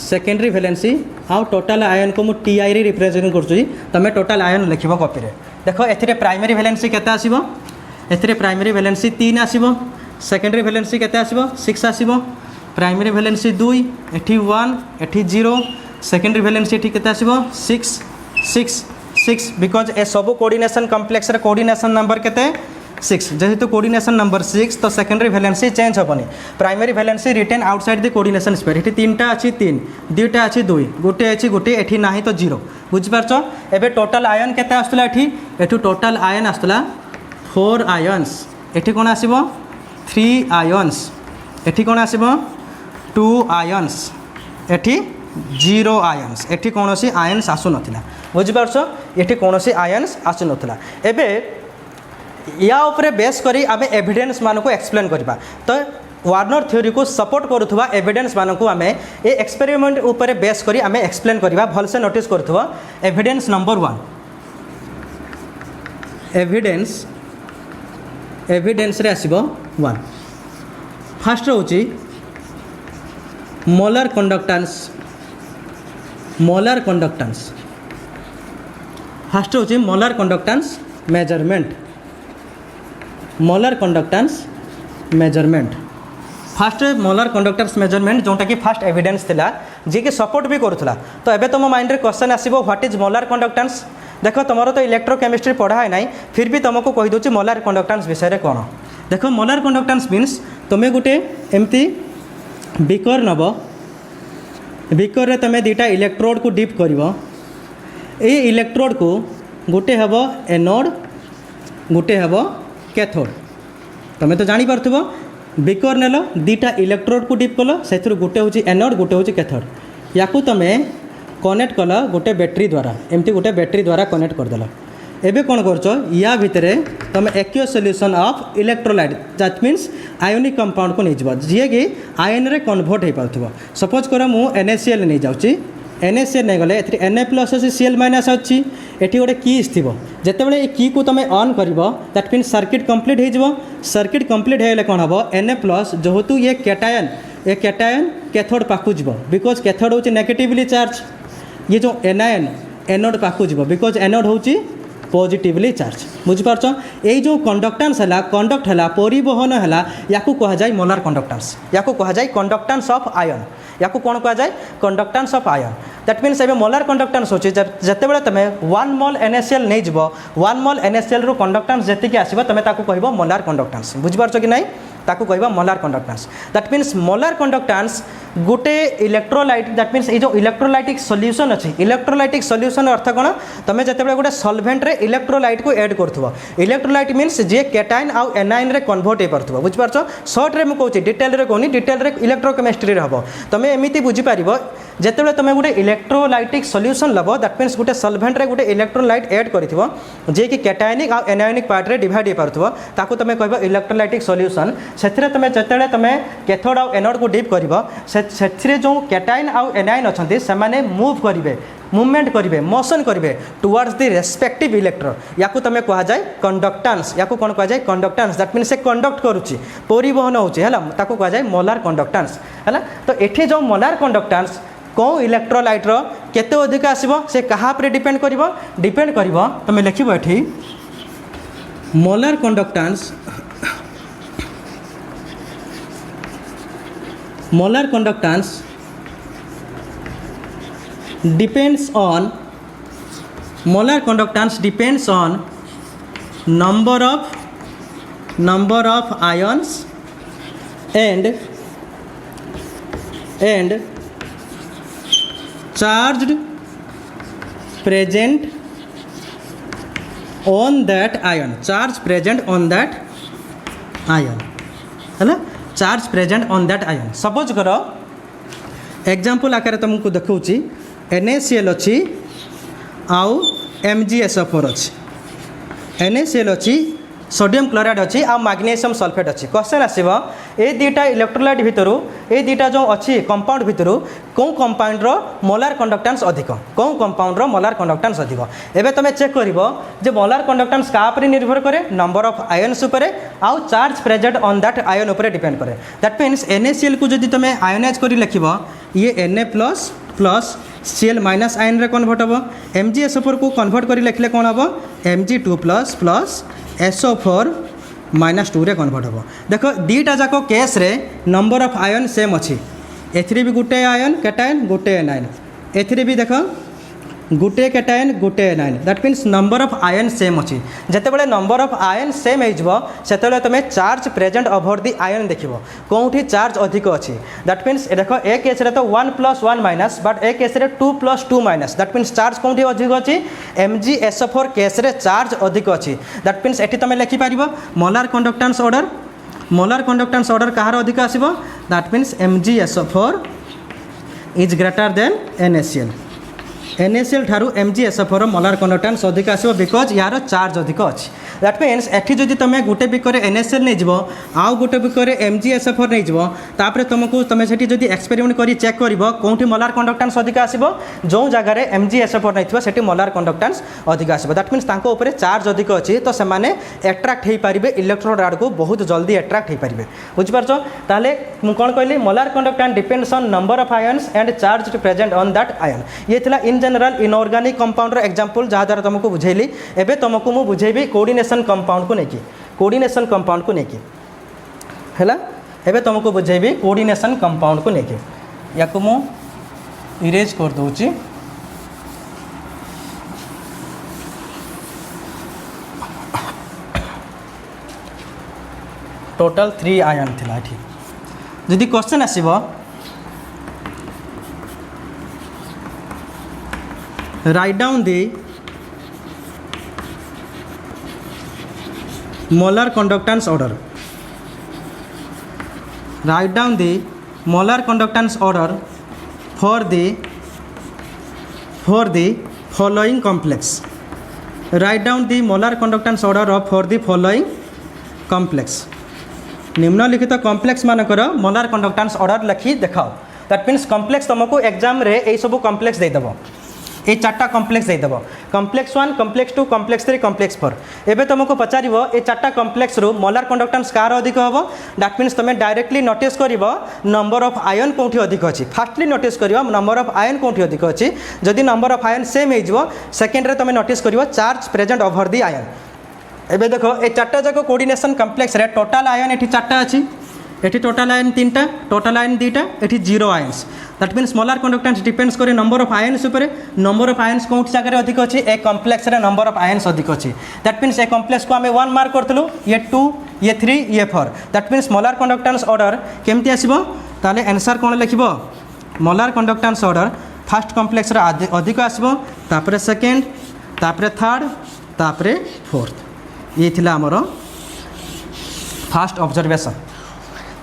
secondary valency आउ टोटल आयन को मु टीआई रे रिप्रेजेंट करछुई तमे टोटल आयन लिखिबो कॉपी रे देखो एथिरे प्राइमरी वैलेंसी केते आसीबो एथिरे प्राइमरी वैलेंसी 3 आसीबो सेकेंडरी वैलेंसी केते आसीबो 6 आसीबो प्राइमरी वैलेंसी 2 एठी 1 एठी 0 सेकेंडरी वैलेंसी एठी केते आसीबो 6 6 6 बिकॉज ए सब कोऑर्डिनेशन कॉम्प्लेक्स रे कोऑर्डिनेशन नंबर केते 6 जेहेतु कोऑर्डिनेशन नंबर 6 तो सेकेंडरी वैलेंसी चेंज होबनी primary valency retain outside the coordination sphere एठी तीनटा अछि 3 दुईटा अछि 2 गोटे अछि गोटे एठी नाही तो 0 बुझि पारछो एबे टोटल आयन केते आस्तला एठी एठू टोटल आयन आस्तला 4 आयन्स एठी कोन आसीबो 3 आयन्स एठी कोन आसीबो 2 आयन्स एठी 0 आयन्स एठी कोनोसी आयन्स आसु नथिला बुझि पारछो एठी कोनोसी आयन्स आसु नथिला एबे या उपरे बेस करी आमे एविडेंस मान को एक्सप्लेन करबा तो वार्नर थ्योरी को सपोर्ट करुथुवा एविडेंस मान को आमे ए एक्सपेरिमेंट उपरे बेस करी आमे एक्सप्लेन करबा भल से नोटिस करुथुवा एविडेंस नंबर 1 एविडेंस रे आसीबो 1 फर्स्ट होची मोलर कंडक्टेंस फर्स्ट होची molar conductance measurement fast molar conductance measurement जोटा कि फास्ट एविडेंस थिला जे कि सपोर्ट भी करूला तो एबे तुम माइंड रे क्वेश्चन आसीबो व्हाट इज मोलर कंडक्टेंस देखो तुमरो तो इलेक्ट्रोकेमिस्ट्री पढ़ा है नहीं फिर भी तुमको कहि दोची मोलर कंडक्टेंस विषय रे कोन देखो मोलर कंडक्टेंस मीन्स तुमे गुटे एमती बीकर नब बीकर रे तुमे दुटा इलेक्ट्रोड को डिप करिवो ए इलेक्ट्रोड को गोटे हेबो एनोड गोटे हेबो कैथोड तुम तो जानी पार्थुबो बीकर नेलो दुटा इलेक्ट्रोड को डिप कलो से गोटे हूँ एनोड गोटे हूँ कैथोड या तुम कनेक्ट कल गोटे बैटेरी द्वारा एमती गोटे बैटेरी द्वारा कनेक्ट करदेल एबे कौन करछो या भितर तुम aqueous solution of electrolyte that means ionic compound को नहीं जीव जी कि आयन रे कन्वर्ट हो पार्थुबो सपोज कर मु NaCl नहीं जाउची NaCl नहीं गले एथि Na+ अछि Cl- अछि एठी गोटे कीज थिबो जेतेबेले ए की को तुम ऑन करिवो दैट मीन्स सर्किट कंप्लीट हो जिवो सर्किट कंप्लीट हेले कोन हबो Na+ जेहेतु ये कैटायन कैथोड पाखु जिवो बिकॉज कैथोड होची नेगेटिवली चार्ज ये जो एनायन एनोड पाखु जिवो बिकॉज एनोड होची पॉजिटिवली चार्ज बुझिपारछ ये जो कंडक्टेंस है कंडक्ट है परिवहन है या कह जाए मोलर कंडक्टेंस या कह जाए कंडक्टेंस ऑफ आयन या कौन कह जाए conductance of ion that means एबे मोलर कंडक्टेंस होची जेतेबेले तमे 1 मोल NaCl नहीं जीवो 1 मोल NaCl रो कंडक्टेंस जेतिकी आसीबो तमे ताकू कहबो मोलर कंडक्टेंस बुझिपारछ कि नहीं ताकू कहबो molar conductance that means molar conductance गोटे इलेक्ट्रोलाइट दैट मीन्स ये जो इलेक्ट्रोलाइटिक सॉल्यूशन अच्छी इलेक्ट्रोलाइटिक सॉल्यूशन अर्थ कौन तुम जिते गोटे सॉल्वेंट रे इलेक्ट्रोलाइट को ऐड करुव इलेक्ट्रोलाइट मीन्स जे कैटायन आउ एनायन रे कन्वर्ट हो पार्थ बुझिपारछ सर्ट रे मुझे डिटेल रे कहूनी डिटेल रे इलेक्ट्रोकेमिस्ट्री हम तुम एमती बुझीपार जिते तुम गोटे इलेक्ट्रोलाइटिक सॉल्यूशन लब दैट मीन्स गोटे सॉल्वेंट रे गोटे इलेक्ट्रोलाइट ऐड करिथिबो जे कि कैटायनिक आउ एनायनिक पार्ट रे डिवाइड हो पार्थ ताकू तुम कहबो इलेक्ट्रोलाइटिक सॉल्यूशन से तुम जिते तुम कैथोड आउ एनोड को डिप कर से जो कैटायन आउ एनायन अच्छा से माने मूव करेंगे मूवमेंट करेंगे मोशन करेंगे टुवर्ड्स द रेस्पेक्टिव इलेक्ट्रोड या तुम कह जाए कंडक्टेंस या कौन कह जाए कंडक्टेंस दैट मीन्स से कंडक्ट करुच्ची परिवहन होता कह जाए मोलार कंडक्टेंस है तो ये जो मोलार कंडक्टेंस कौ इलेक्ट्रोलाइट केते अधिक आसीबो से कहा पर डिपेंड करिवो तुम लिखिबो एठी molar conductance depends on number of ions and charged present on that ion, है charge present on that ion. Suppose कर एग्जांपल आकार तुमको देखौची NaCl अच्छी आउ MgSO4 अच्छी, NaCl अच्छी सोडियम क्लोराइड अच्छी आ मैग्नीशियम सल्फेट अच्छी। क्वेश्चन आसो ए दुईटा इलेक्ट्रोलाइट भितर ए दुईटा जो अच्छी कंपाउंड भितर कौ कंपाउंड मोलार कंडक्टेंस अधिक, कौ कंपाउंड मोलार कंडक्टेंस अधिक। एबे तुम चेक कर मोलार कंडक्टेंस क्या निर्भर करे, नंबर ऑफ आयन्स उपरे आउ charge present on that ion उपरे डिपेंड करे। दैट मीन्स NaCl को जदि तुम आयोनाइज कर लिखब ये Na plus Cl minus ion रे कन्वर्ट हम, MgSO4 को कन्वर्ट कर लिखले कौन हम Mg2 प्लस SO4 -2 रे कन्वर्ट हम। देख दीटा जाक केस रे नंबर ऑफ आयन सेम अच्छी, एथिरे भी गोटे आयन कैटायन गोटे एनायन, एथिरे भी देख गोटे कैटायन गोटे anion. That means number of ion same अच्छी। जितेबाला नंबर ऑफ आयन सेम हो तुम charge present over the ion देख कौटी चार्ज अधिक अच्छी। दैट मीन्स देख ए केस रे तो 1 + 1 माइनस, बट ए केस रे 2 + 2 माइनस। दैट मीन्स चार्ज कौटी अधिक अच्छी, MgSO4 केस रे चार्ज अधिक अच्छी। दैट मीन्स एटी तुम लिखिपार मोलार कंडक्टेंस ऑर्डर कहार अधिक आसो, that means MgSO4 is greater then NaCl। NaCl ठारू MgSO4 मोलार कंडक्टेंस अधिक आसो बिकज यार चार्ज अधिक अच्छी। दैट मीन्स एठी जदि तुम गोटे बिकर NaCl नहीं जीव आउ गोटे बिकर MgSO4 नहीं जीव तापर तुमको तुम से जदि एक्सपेरिमेंट करी चेक कर कौटी मोलार कंडक्टेंस अधिक आसो, जो जगार MgSO4 नहीं थी मोलार कंडक्टेंस अधिक आसो। दैट मीन्स तांको ऊपर चार्ज अधिक अच्छी तो से एट्राक्ट हो पारे इलेक्ट्रोड आड़ को बहुत जल्दी एट्राक्ट हो पारे। बुझिपार ताले मु कौन कहली molar conductance depends on number of ions and charge present on that ion. ये थिला in general inorganic compound example जहाँ द्वारा तुमको बुझेली। एबे तुमको मु बुझेबी कोऑर्डिनेशन कंपाउंड को लेकिन हैला। एबे तुमको बुझेबी कोऑर्डिनेशन कंपाउंड को लेकिन या को मु इरेज कर दूची। टोटल 3 आयन थिला एठी। जदि question आसीबो write down the molar conductance order. Write down the molar conductance order for the following complex. Write down the molar conductance order of for the following complex. निम्नलिखित complex मानकर molar conductance order लिखि देखाओ। That means complex तुमको exam रे ए सब complex देदेव, ये 4टा कॉम्प्लेक्स देदेव, कॉम्प्लेक्स 1, कॉम्प्लेक्स 2, कॉम्प्लेक्स 3, कॉम्प्लेक्स 4। एबे तुमको पचार ये 4टा कॉम्प्लेक्स रू मोलार कंडक्टेंस कार अधिक हम। दैट मीन्स तुम डायरेक्टली नोटिस कर नंबर ऑफ आयन कौटी अधिक अच्छी। फार्स्टली नोटिस कर नंबर ऑफ आयन कौटी अधिक अच्छी। जदि नंबर ऑफ आयन सेम हो सेकेंड तुम नोटिस कर charge present over the ion. एबे देखो ये 4टा जाक कोऑर्डिनेशन कॉम्प्लेक्स रे टोटल आयन एठी 4टा अच्छी, एठी टोटल आयन 3टा, टोटल आयन 2टा, एठी 0 ions. That means molar conductance depends करे नंबर ऑफ आयन्स ऊपर। नंबर ऑफ आयन्स कौट जगह अधिक अच्छी, ए कॉम्प्लेक्स रे नंबर ऑफ आयन्स अधिक अच्छी। दैट मीन्स ए कॉम्प्लेक्स को आम 1 मार्क करथलु, ये 2, ये 3, ये 4। That means molar conductance order केमती आसीबो ताले आंसर कोन लिखिबो molar conductance order first complex रे अधिक आसीबो, तापरे सेकंड, तापरे थर्ड, तापरे फोर्थ। ये थिला हमरो फर्स्ट ऑब्जर्वेशन।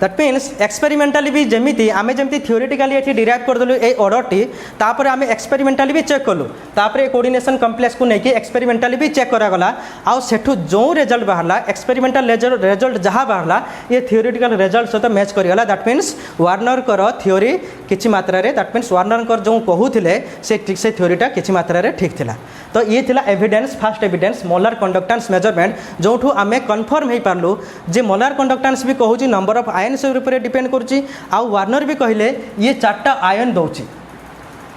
दैट मीन्स एक्सपेरिमेंटाली भी जमीती आमे जमीती थियोरेटिकली एठी डिराइव करदेलु ए ऑर्डर टी, तापर आमे एक्सपेरिमेंटाली भी चेक कलु, तापर कोऑर्डिनेशन कॉम्प्लेक्स को लेके एक्सपेरिमेंटाली भी चेक करा गला। आउ सेठु जो रिजल्ट बाहरला एक्सपेरिमेंटल रिजल्ट जहाँ बाहरला ये थियोरेटिकल रिजल्ट सहित मैच करिगला। दैट मीन्स वार्नर कर थियोरी किछि मात्रा रे, दैट मीन्स वार्नर कर जो कहूथिले से थियोरीटा किछि मात्रा रे ठीक थिला। तो ये थिला evidence, first evidence molar conductance measurement, जोठू आमे कन्फर्म हो पारलु जे मोलार कंडक्टेंस भी कहूची नंबर ऑफ आयन से ऊपर डिपेंड करुच्ची। आउ वार्नर भी कहले ये 4टा आयन दौची,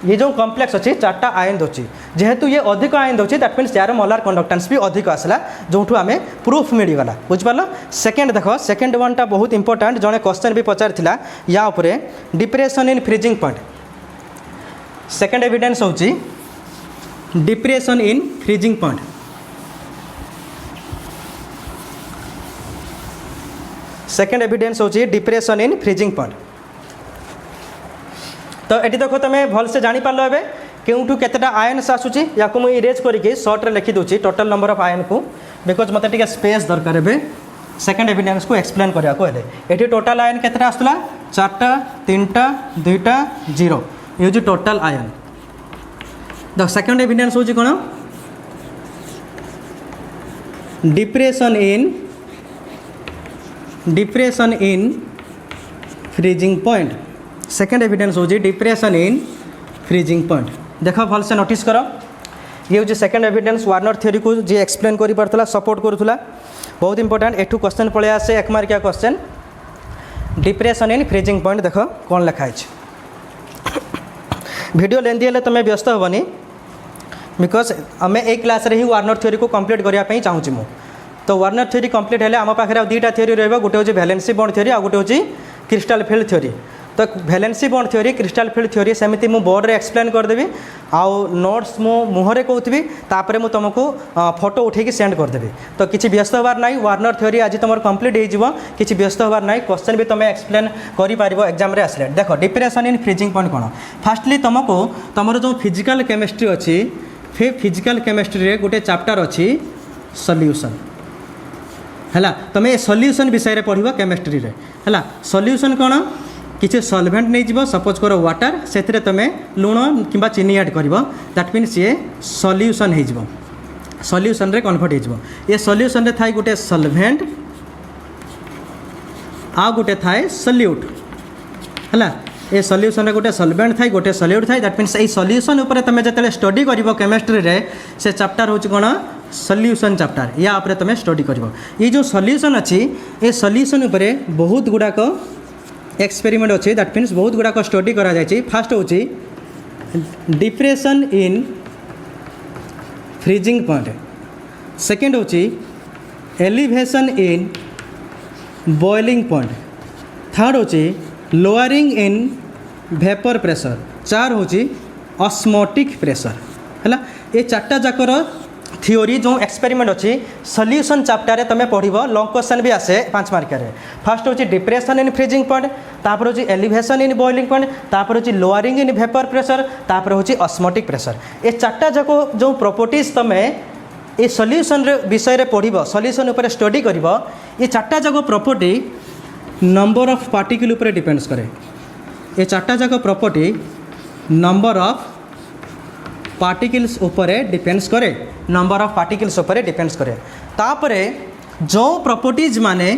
ये जो कॉम्प्लेक्स अच्छी चार्टा आयन दूसरी जेहेतु ये अधिक आयन दूसरी दैट मीन्स यार मोलार कंडक्टेंस भी अधिक आसला जो आम प्रूफ मिलगला बुझिपार। सेकेंड देख सेकेंड वन टा बहुत इंपोर्टेंट जड़े क्वेश्चन भी पचार या उपरे depression in freezing point. Second evidence होची depression in freezing point. Second evidence होची डिप्रेशन इन फ्रीजिंग पॉइंट। तो ये देख तुम भलसे जापार ए क्योंठू केतेटा आयन्स आसूची या मुझे इरेज करके सर्ट्रे लिखिदे टोटल नंबर ऑफ आयन को बिकज मत टे स्पेस दरकार ए सेकेंड एविडेंस को एक्सप्लेन करने को ये टोटल आयन केतेटा आसला 4टा 3टा 2टा 0 ये हूँ total ion. The second evidence हूँ कौन depression in freezing point. Second evidence हूँ डिप्रेशन इन फ्रीजिंग पॉइंट। देख भल से नोटिस कर ये हूँ सेकेंड एविडेंस वार्नर थ्योरी को जी एक्सप्लेन कर पार्ला सपोर्ट करूला बहुत इंपोर्टेंट। एठू क्वेश्चन पलि आसे 1 मार्किया question depression in freezing point देख कौन लिखाई। वीडियो लेंदी हेल्ले तुम व्यस्त हेनी बिकज आम एक क्लास रे ही वार्नर थ्योरी को कंप्लीट करने चाहूँगी मु। तो वार्नर थ्योरी कंप्लीट हेल्ले आम पाखे दुईटा थ्योरी रहा गोटे हूँ वैलेंसी बॉन्ड थ्योरी आ गोटे हूँ क्रिस्टल फील्ड थ्योरी। तो valency bond theory crystal field theory सेमती मु बोर्ड रे एक्सप्लेन करदेवी आउ नोट्स मु मुहरे कहूथी तापर मु तुमको फोटो उठेकी सेंड करदेवी। तो किसी व्यस्त हबार ना वार्नर थ्योरी आज तुम कंप्लीट हो किसी व्यस्त हबार ना क्वेश्चन भी तुम एक्सप्लेन कर एग्जाम रे आसले। देख डिप्रेशन इन फ्रीजिंग पॉइंट कौन फास्टली तुमको तुम जो फिजिकल केमिस्ट्री अच्छी फिजिकल केमिस्ट्री रे गोटे चैप्टर अच्छी सॉल्यूशन है तुम ये सॉल्यूशन विषय पढ़ो केमिस्ट्री रे है। सॉल्यूशन कौन किसी सॉल्वेंट नहीं जीव सपोज कर वाटर से तुम लुण कि चीनी ऐड कर दैट मीन्स ये सॉल्यूशन हो सॉल्यूशन रे कन्वर्ट हो। ये सॉल्यूशन रे थाई गोटे सॉल्वेंट आ गोटे थाए सल्यूट है। ये सॉल्यूशन रे गोटे सॉल्वेंट थाई गोटे सल्यूट थाई दैट मीन्स ये सॉल्यूशन ऊपर तुम जो स्टडी कर केमिस्ट्री रे से चैप्टर हूँ कौन सॉल्यूशन चैप्टर या ऊपर तुम स्टडी कर। ये जो सॉल्यूशन अच्छी ये सॉल्यूशन ऊपर बहुत गुड़ाक एक्सपेरिमेंट अच्छे दैट मीन्स बहुत गुड़ाक स्टडी करा जायछि। फास्ट हूँ depression in freezing point. Second हूँ elevation in boiling point. Third हूँ लोअरिंग इन वेपर प्रेशर। 4 हूँ ऑस्मोटिक प्रेशर है। ये 4टा जाकर थ्योरी जो एक्सपेरिमेंट अच्छी सॉल्यूशन चैप्टर तुम पढ़ लॉन्ग क्वेश्चन भी आसे 5 मार्किया। फास्ट हूँ डिप्रेशन इन फ्रीजिंग पॉइंट तापर हूँ एलिवेशन इन बॉइलिंग पॉइंट तापर हूँ लोअरिंग इन वेपर प्रेशर तापर हूँ ऑस्मोटिक प्रेशर। ये 4टा जाक जो प्रॉपर्टीज तुम ये सॉल्यूशन विषय पढ़ सॉल्यूशन उपर स्टडी कर ये 4टा जाक प्रॉपर्टी नंबर ऑफ पार्टिकल उपर डिपेंड्स करे। ये 4टा जाक प्रॉपर्टी नंबर ऑफ पार्टिकल्स उपरे डिपेंड्स करे नंबर ऑफ पार्टिकल्स उपरे डिपेंड्स करे। तापरे जो प्रॉपर्टीज माने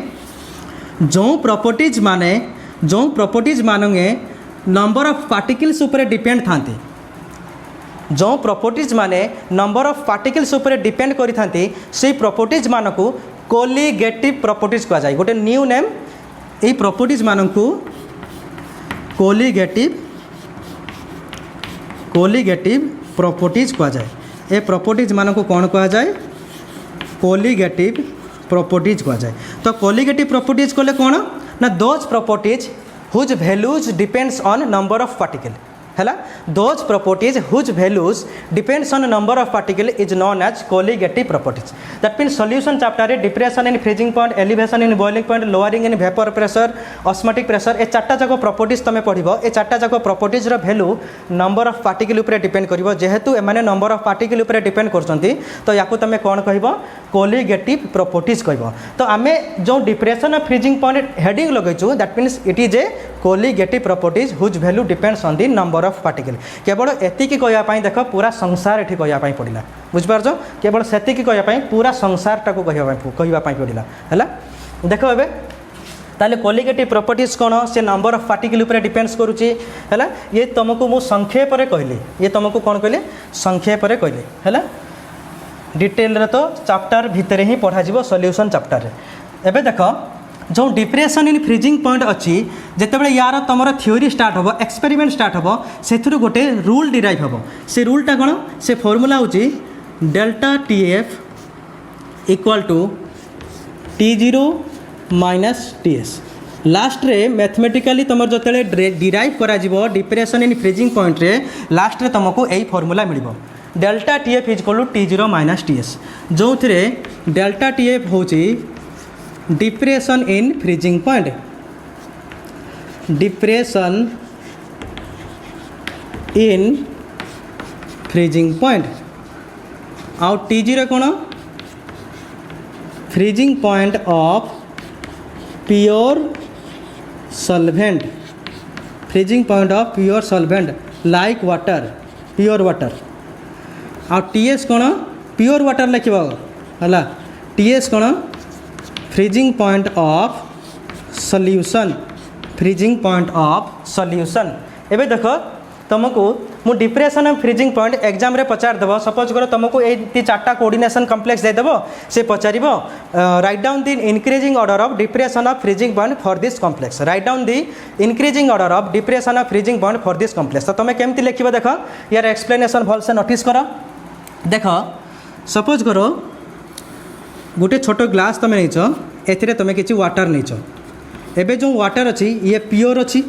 नंबर ऑफ पार्टिकल्स उपरे डिपेंड थांती जो प्रॉपर्टीज माने नंबर ऑफ पार्टिकल्स उपरे डिपेंड करि थांती से प्रॉपर्टीज मानकू कोलिगेटिव प्रॉपर्टीज कहा जाए। गोटे न्यू नेम ए प्रॉपर्टीज मानकू कोलिगेटिव प्रॉपर्टीज कहा जाए। ए प्रॉपर्टीज मान को कौन कहा जाए कोलिगेटिव प्रॉपर्टीज कहा जाए। तो कोलिगेटिव प्रॉपर्टीज कहले कौन ना those properties whose values depends on number of particle है। Those properties whose values depends on number of particle is known as colligative properties. That means solution chapter depression in freezing point elevation in boiling point lowering in vapour pressure osmotic pressure ये 4टा जाक properties तुम पढ़ ये 4टा जाक properties value number of particle उपर depend कर जेहेतु एमाने नंबर ऑफ पार्टिकल उपर डिपेंड करछंती तो याकू तुम कौन कह कोलिगेटिव प्रॉपर्टीज कह। तो आम जो depression of freezing point heading लगेचु that means it is a colligative properties whose value depends on the number of particle. केवल एतिकी कहवाई देख पूरा संसार ये कहवाई पड़ा बुझिपार केवल सेतिकी कहवाई पूरा संसारटा को कहवाई पड़ा है। देख ए ताले कोलिगेटिव प्रॉपर्टीज कौन से नंबर ऑफ पार्टिकल उपर डिपेंड्स करुच्ची है। ये तुमको मु संक्षेप कहली ये तुमको कौन कहले संक्षेप कहली है। डिटेल रे तो चैप्टर भितर ही पढ़ा सॉल्यूशन चैप्टर रे। एबे देख जो डिप्रेशन इन फ्रीजिंग पॉइंट अच्छी जितेबाला यार तुम थ्योरी स्टार्ट हम एक्सपेरिमेंट स्टार्ट हम से गोटे रूल डिराइव हम से रूलटा कौन से फॉर्मूला हूँ delta T F equal to T0 minus TS last रे मैथमेटिकली तुम जो डिराइव करा डिप्रेशन इन फ्रीजिंग पॉइंट रे लास्ट रे तुमको यही फॉर्मूला मिल delta T F is equal to T0 minus TS जो थे डेल्टा टी एफ हूँ depression in freezing point depression in freezing point आउ T0 कौन freezing point of pure solvent freezing point of pure solvent like water pure water uh TS कौन pure water लिखा है TS कौन freezing point of solution freezing point of solution एबे देखो तुमको मु depression and freezing point exam रे पचार देव suppose करो तुमको ये चार्टा कोऑर्डिनेशन कॉम्प्लेक्स दे देव से पचार write down the increasing order of depression of freezing point for this complex write down the increasing order of depression of freezing point for this complex तो तुम केमती लिख देख यार एक्सप्लेनेशन भल से नोटिस कर देख सपोज करो गोटे छोट ग्लास तुम नहीं एथिरे तुम किसी वाटर नहीं एबे जो वाटर अच्छी ये प्योर अच्छी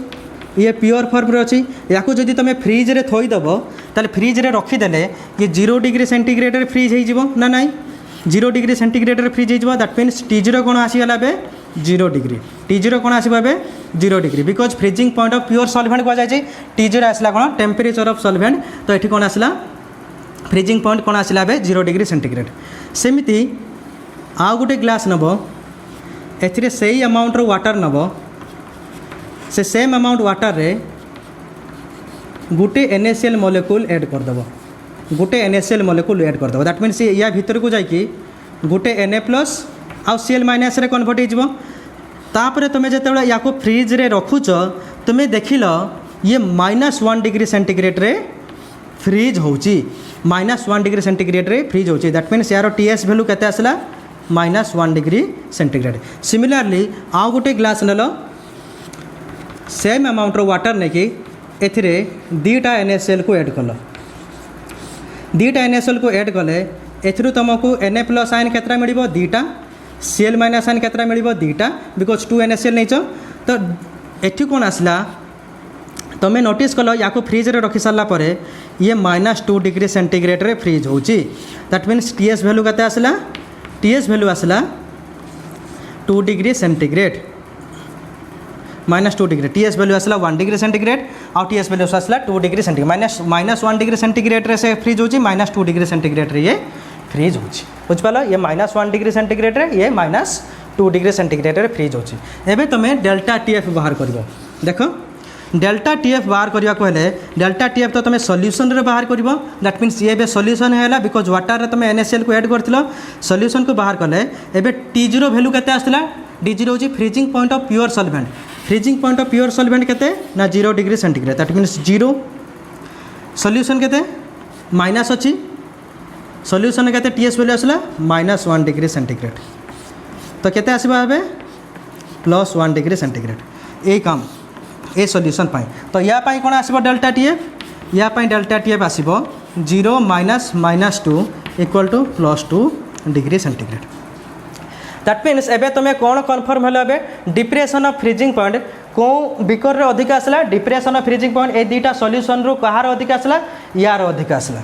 ये प्योर फॉर्म रे अच्छी या जदि तुम फ्रिज रे थोईदेव ताले फ्रिज रे रखीदेले ये 0 डिग्री सेंटीग्रेड रे फ्रीज हो ना नाई 0 डिग्री सेंटीग्रेड रे फ्रीज हो दैट मीन्स T0 कौन आसीगला बे 0 डिग्री T0 कौन आसो बे 0 degree because freezing point of pure solvent कह जाए T0 आसला कौन टेम्परेचर ऑफ सॉल्वेंट तो ये कौन आसला फ्रीजिंग पॉइंट कौन आसला बे 0 डिग्री सेंटीग्रेड सेमिति आउ गोटे ग्लास नब एथिरे सेही अमाउंट रो वाटर नब से सेम अमाउंट वाटर रे गोटे NaCl मॉलिक्यूल ऐड करदेव गोटे NaCl मॉलिक्यूल ऐड करदेव दैट मीन्स या भीतर को जाकि गोटे Na प्लस आउ Cl माइनस रे कन्वर्ट हो तापर तुम जो या फ्रिज रे रखुच तुम्हें देखिल ये -1 डिग्री सेंटीग्रेड रे फ्रीज होची -1 डिग्री सेंटीग्रेड रे फ्रीज होची दैट मीन्स यार TS वैल्यू केते आसला -1 डिग्री सेंटीग्रेड सिमिलरली आउ गोटे ग्लास नेल सेम अमाउंट रो वाटर नहीं कि एथिरे दीटा NaCl को ऐड कल दीटा NaCl को ऐड कले एथिरु तुमको Na प्लस आयन केतरा मिलिबो दीटा Cl माइनस आयन केतरा मिलिबो दीटा बिकज 2 NaCl नहीं तो एठी कौन आसला तुम्हें नोटिस कल या फ्रिज रे रखी सारा पर ये -2 डिग्री सेंटीग्रेड रे फ्रीज होची दैट मीन्स TS वैल्यू केते आसला TS वैल्यू आसला 2 degree centigrade -2 degree TS value आसला 1 डिग्री सेंटीग्रेड और TS वैल्यू आसला 2 डिग्री सेंटीग्रेड -1 डिग्री सेंटीग्रेड रे से फ्रीज होची -2 डिग्री सेंटीग्रेड रे ये फ्रीज होची बुझपाल ये -1 डिग्री सेंटीग्रेड रे ये -2 डिग्री सेंटीग्रेड रे फ्रीज होची एबे तुम डेल्टा TF बाहर करबो देखो डेल्टा TF बाहर करने को हेले डेल्टा TF तो तुम सॉल्यूशन रे बाहर कर दैट मीन्स ये सॉल्यूशन है बिकज वाटर रे तुम NaCl को ऐड कर सॉल्यूशन को बाहर कले एबे T0 वैल्यू केते आसला D0 होची freezing point of pure solvent freezing point of pure solvent केते ना 0 degree centigrade that means 0 solution केते माइनस अच्छी सॉल्यूशन केते TS वैल्यू आसला -1 डिग्री सेंटीग्रेड तो केते आसीबा एबे +1 डिग्री सेंटीग्रेड ए काम ए सॉल्यूशन पाई तो या पाई कौन आसीबो डेल्टा TF या पाई डेल्टा TF आसीबो 0 -2 equal to +2 degree centigrade that means एबे तुम कौन कन्फर्म हेलो एबे डिप्रेशन ऑफ फ्रीजिंग पॉइंट को बिकर रे अधिक आसला डिप्रेशन ऑफ फ्रीजिंग पॉइंट ए दीटा सॉल्यूशन रो कहार अधिक आसला यार अधिक आसला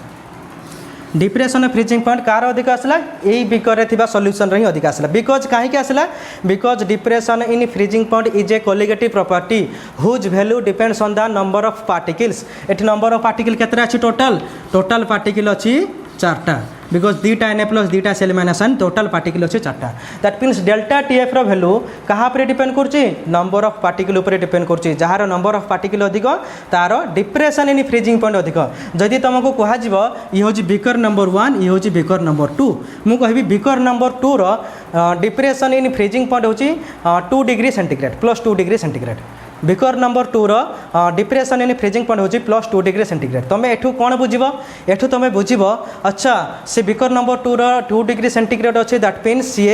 डिप्रेशन ऑफ फ्रीजिंग पॉइंट कार अधिक आसला यही बिकर रे थिबा सॉल्यूशन रे ही अधिक आसला बिकज कहीं आसला because depression in freezing point is a colligative property whose value depends on the number of particles एटी नंबर ऑफ पार्टिकल केतरा अछि टोटल पार्टिकल अछि 4टा बिकज दीटा Na प्लस दीटा Cl minus ion total particle अच्छे 4टा दैट मीन्स डेल्टा TF रो वैल्यू कहाँ पर डिपेंड करछि नंबर ऑफ पार्टिकल ऊपर डिपेंड करछि जार नंबर ऑफ पार्टिकल अधिक तार डिप्रेशन इन फ्रीजिंग पॉइंट अधिक जदि तुमको कह ये हूँ बिकर नंबर 1 ये हूँ बिकर नंबर 2 मु कहबी बिकर नंबर 2 रो डिप्रेशन इन फ्रीजिंग पॉइंट हूँ 2 degree centigrade +2 degree centigrade beaker number 2 रो डिप्रेशन इन फ्रीजिंग पॉइंट होची +2 डिग्री सेंटीग्रेड तुम एठू कौन बुझिबो एठू तुम बुझिबो अच्छा से बिकर नंबर 2 रो 2 डिग्री सेंटीग्रेड अच्छे दैट मीन्स सी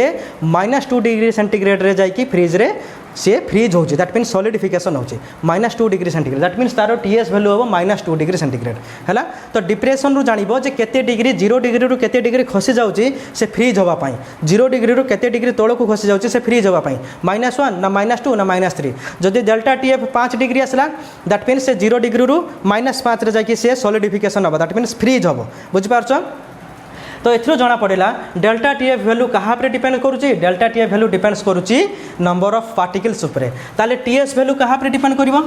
-2 डिग्री सेंटीग्रेड रे जाई फ्रिज रे सी फ्रीज होची दैट मीन्स सॉलिडिफिकेशन होची -2 डिग्री सेंटीग्रेड दैट मीन्स तार टीएस वैल्यू हम -2 डिग्री सेंटीग्रेड है तो डिप्रेशन रू जानिबो जे केते डिग्री 0 डिग्री रू केते डिग्री खसी जाउची से फ्रीज होबा पाई 0 डिग्री रू केते डिग्री तळ को खसी जाउची से फ्रीज होबा पाई -1 ना -2 ना -3 जदि डेल्टा टीएफ 5 डिग्री आसला दैट मीन्स से 0 डिग्री रू -5 रे जाकी से सॉलिडिफिकेशन होबा दैट मीन्स फ्रीज होबो बुझि पारछो तो एथरो जना पड़ेला डेल्टा टीएफ वैल्यू कहाँ पे डिपेंड करुच्ची डेल्टा टीएफ वैल्यू डिपेंड्स करुच्ची नंबर ऑफ पार्टिकल्स उपरे ताले टीएस वैल्यू कहाँ पे डिपेंड करिवो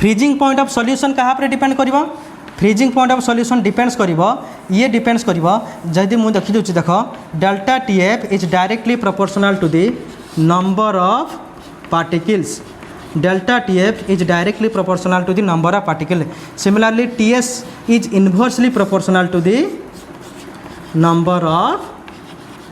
फ्रीजिंग पॉइंट ऑफ सॉल्यूशन कहाँ पे डिपेंड करिवो freezing point of solution depends करिवो ये डिपेंड्स करिवो जदि मु देखि दोछि देखो delta TF is directly proportional to the number of particles delta TF is directly proportional to the number of particles. Similarly, TS is inversely proportional to the number of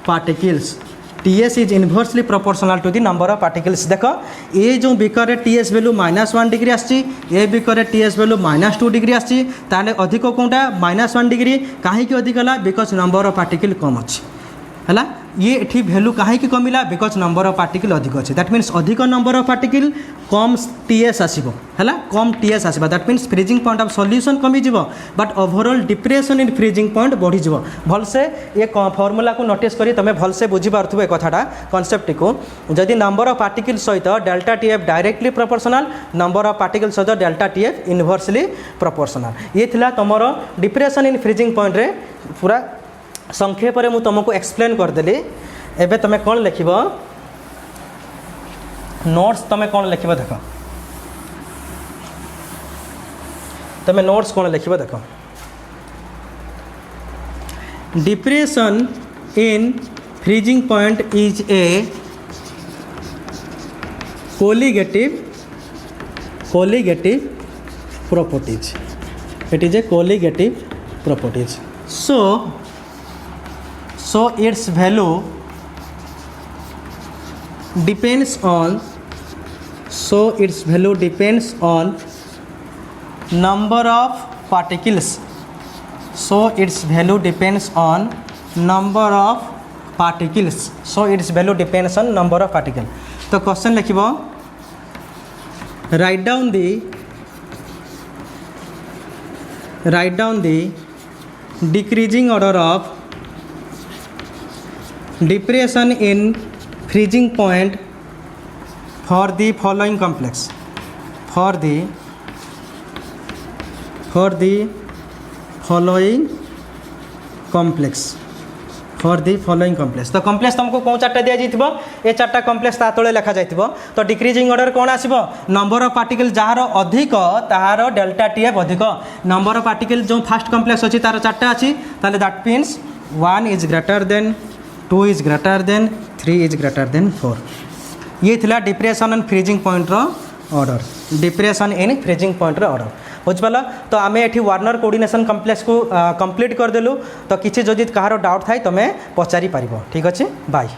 particles. TS is inversely proportional to the number of particles. देखो ये जो beaker TS value -1 degree आसी ये beaker TS value -2 degree आसी ताले अधिक कोनटा -1 degree काहे कि अधिक हला बिकॉज नंबर ऑफ पार्टिकल कम अछि हला ये एठी वैल्यू काहे कि कमिला बिकॉज नंबर ऑफ पार्टिकल अधिक अछि दैट मीन्स अधिक नंबर ऑफ पार्टिकल कम टीएस आसीबो हला कम टीएस आसीबा that means freezing point of solution कमी जिवो but overall depression in freezing point बढ़ी जिवो भल से ये फार्मूला को नोटिस करी तमे भल से बुझी पारथुबे कथाटा कांसेप्ट को जदि नंबर ऑफ पार्टिकल सहित delta TF directly proportional number of particle सहित डेल्टा टीएफ इनवर्सली प्रोपोर्शनल ये थिला तमरो डिप्रेशन इन फ्रीजिंग पॉइंट रे पूरा संक्षेप में तुमको एक्सप्लेन करदेली एबे तुम कौन लिख नोट्स तुम कौन लिख देख तुम नोट्स कौन लिख देख depression in freezing point is a colligative properties it is a colligative properties so its value depends on number of particles so its value depends on number of particles तो question लिखिबो write down the decreasing order of depression in freezing point for the following complex for the following complex तो complex तुमको कौन चार्टा दिया जाइथिबो ए चार्टा complex ता तळे लिखा जाइथिबो तो डिक्रीजिंग ऑर्डर कोन आसीबो नंबर ऑफ पार्टिकल जहार अधिक ताहार डेल्टा टीएफ अधिक नंबर ऑफ पार्टिकल जो फर्स्ट कॉम्प्लेक्स अछि तार चार्टा अछि ताले that means 1 is greater than 2 is greater than 3 is greater than 4 ये थिला डिप्रेशन एंड फ्रीजिंग पॉइंट रो order depression in freezing point रो ऑर्डर बुझिपाल तो आम ये वार्नर कोऑर्डिनेशन कॉम्प्लेक्स को कंप्लीट करदेलु तो किसी जदि कहार डाउट थाए तुम पचारि पारिबो ठीक अच्छे बाय।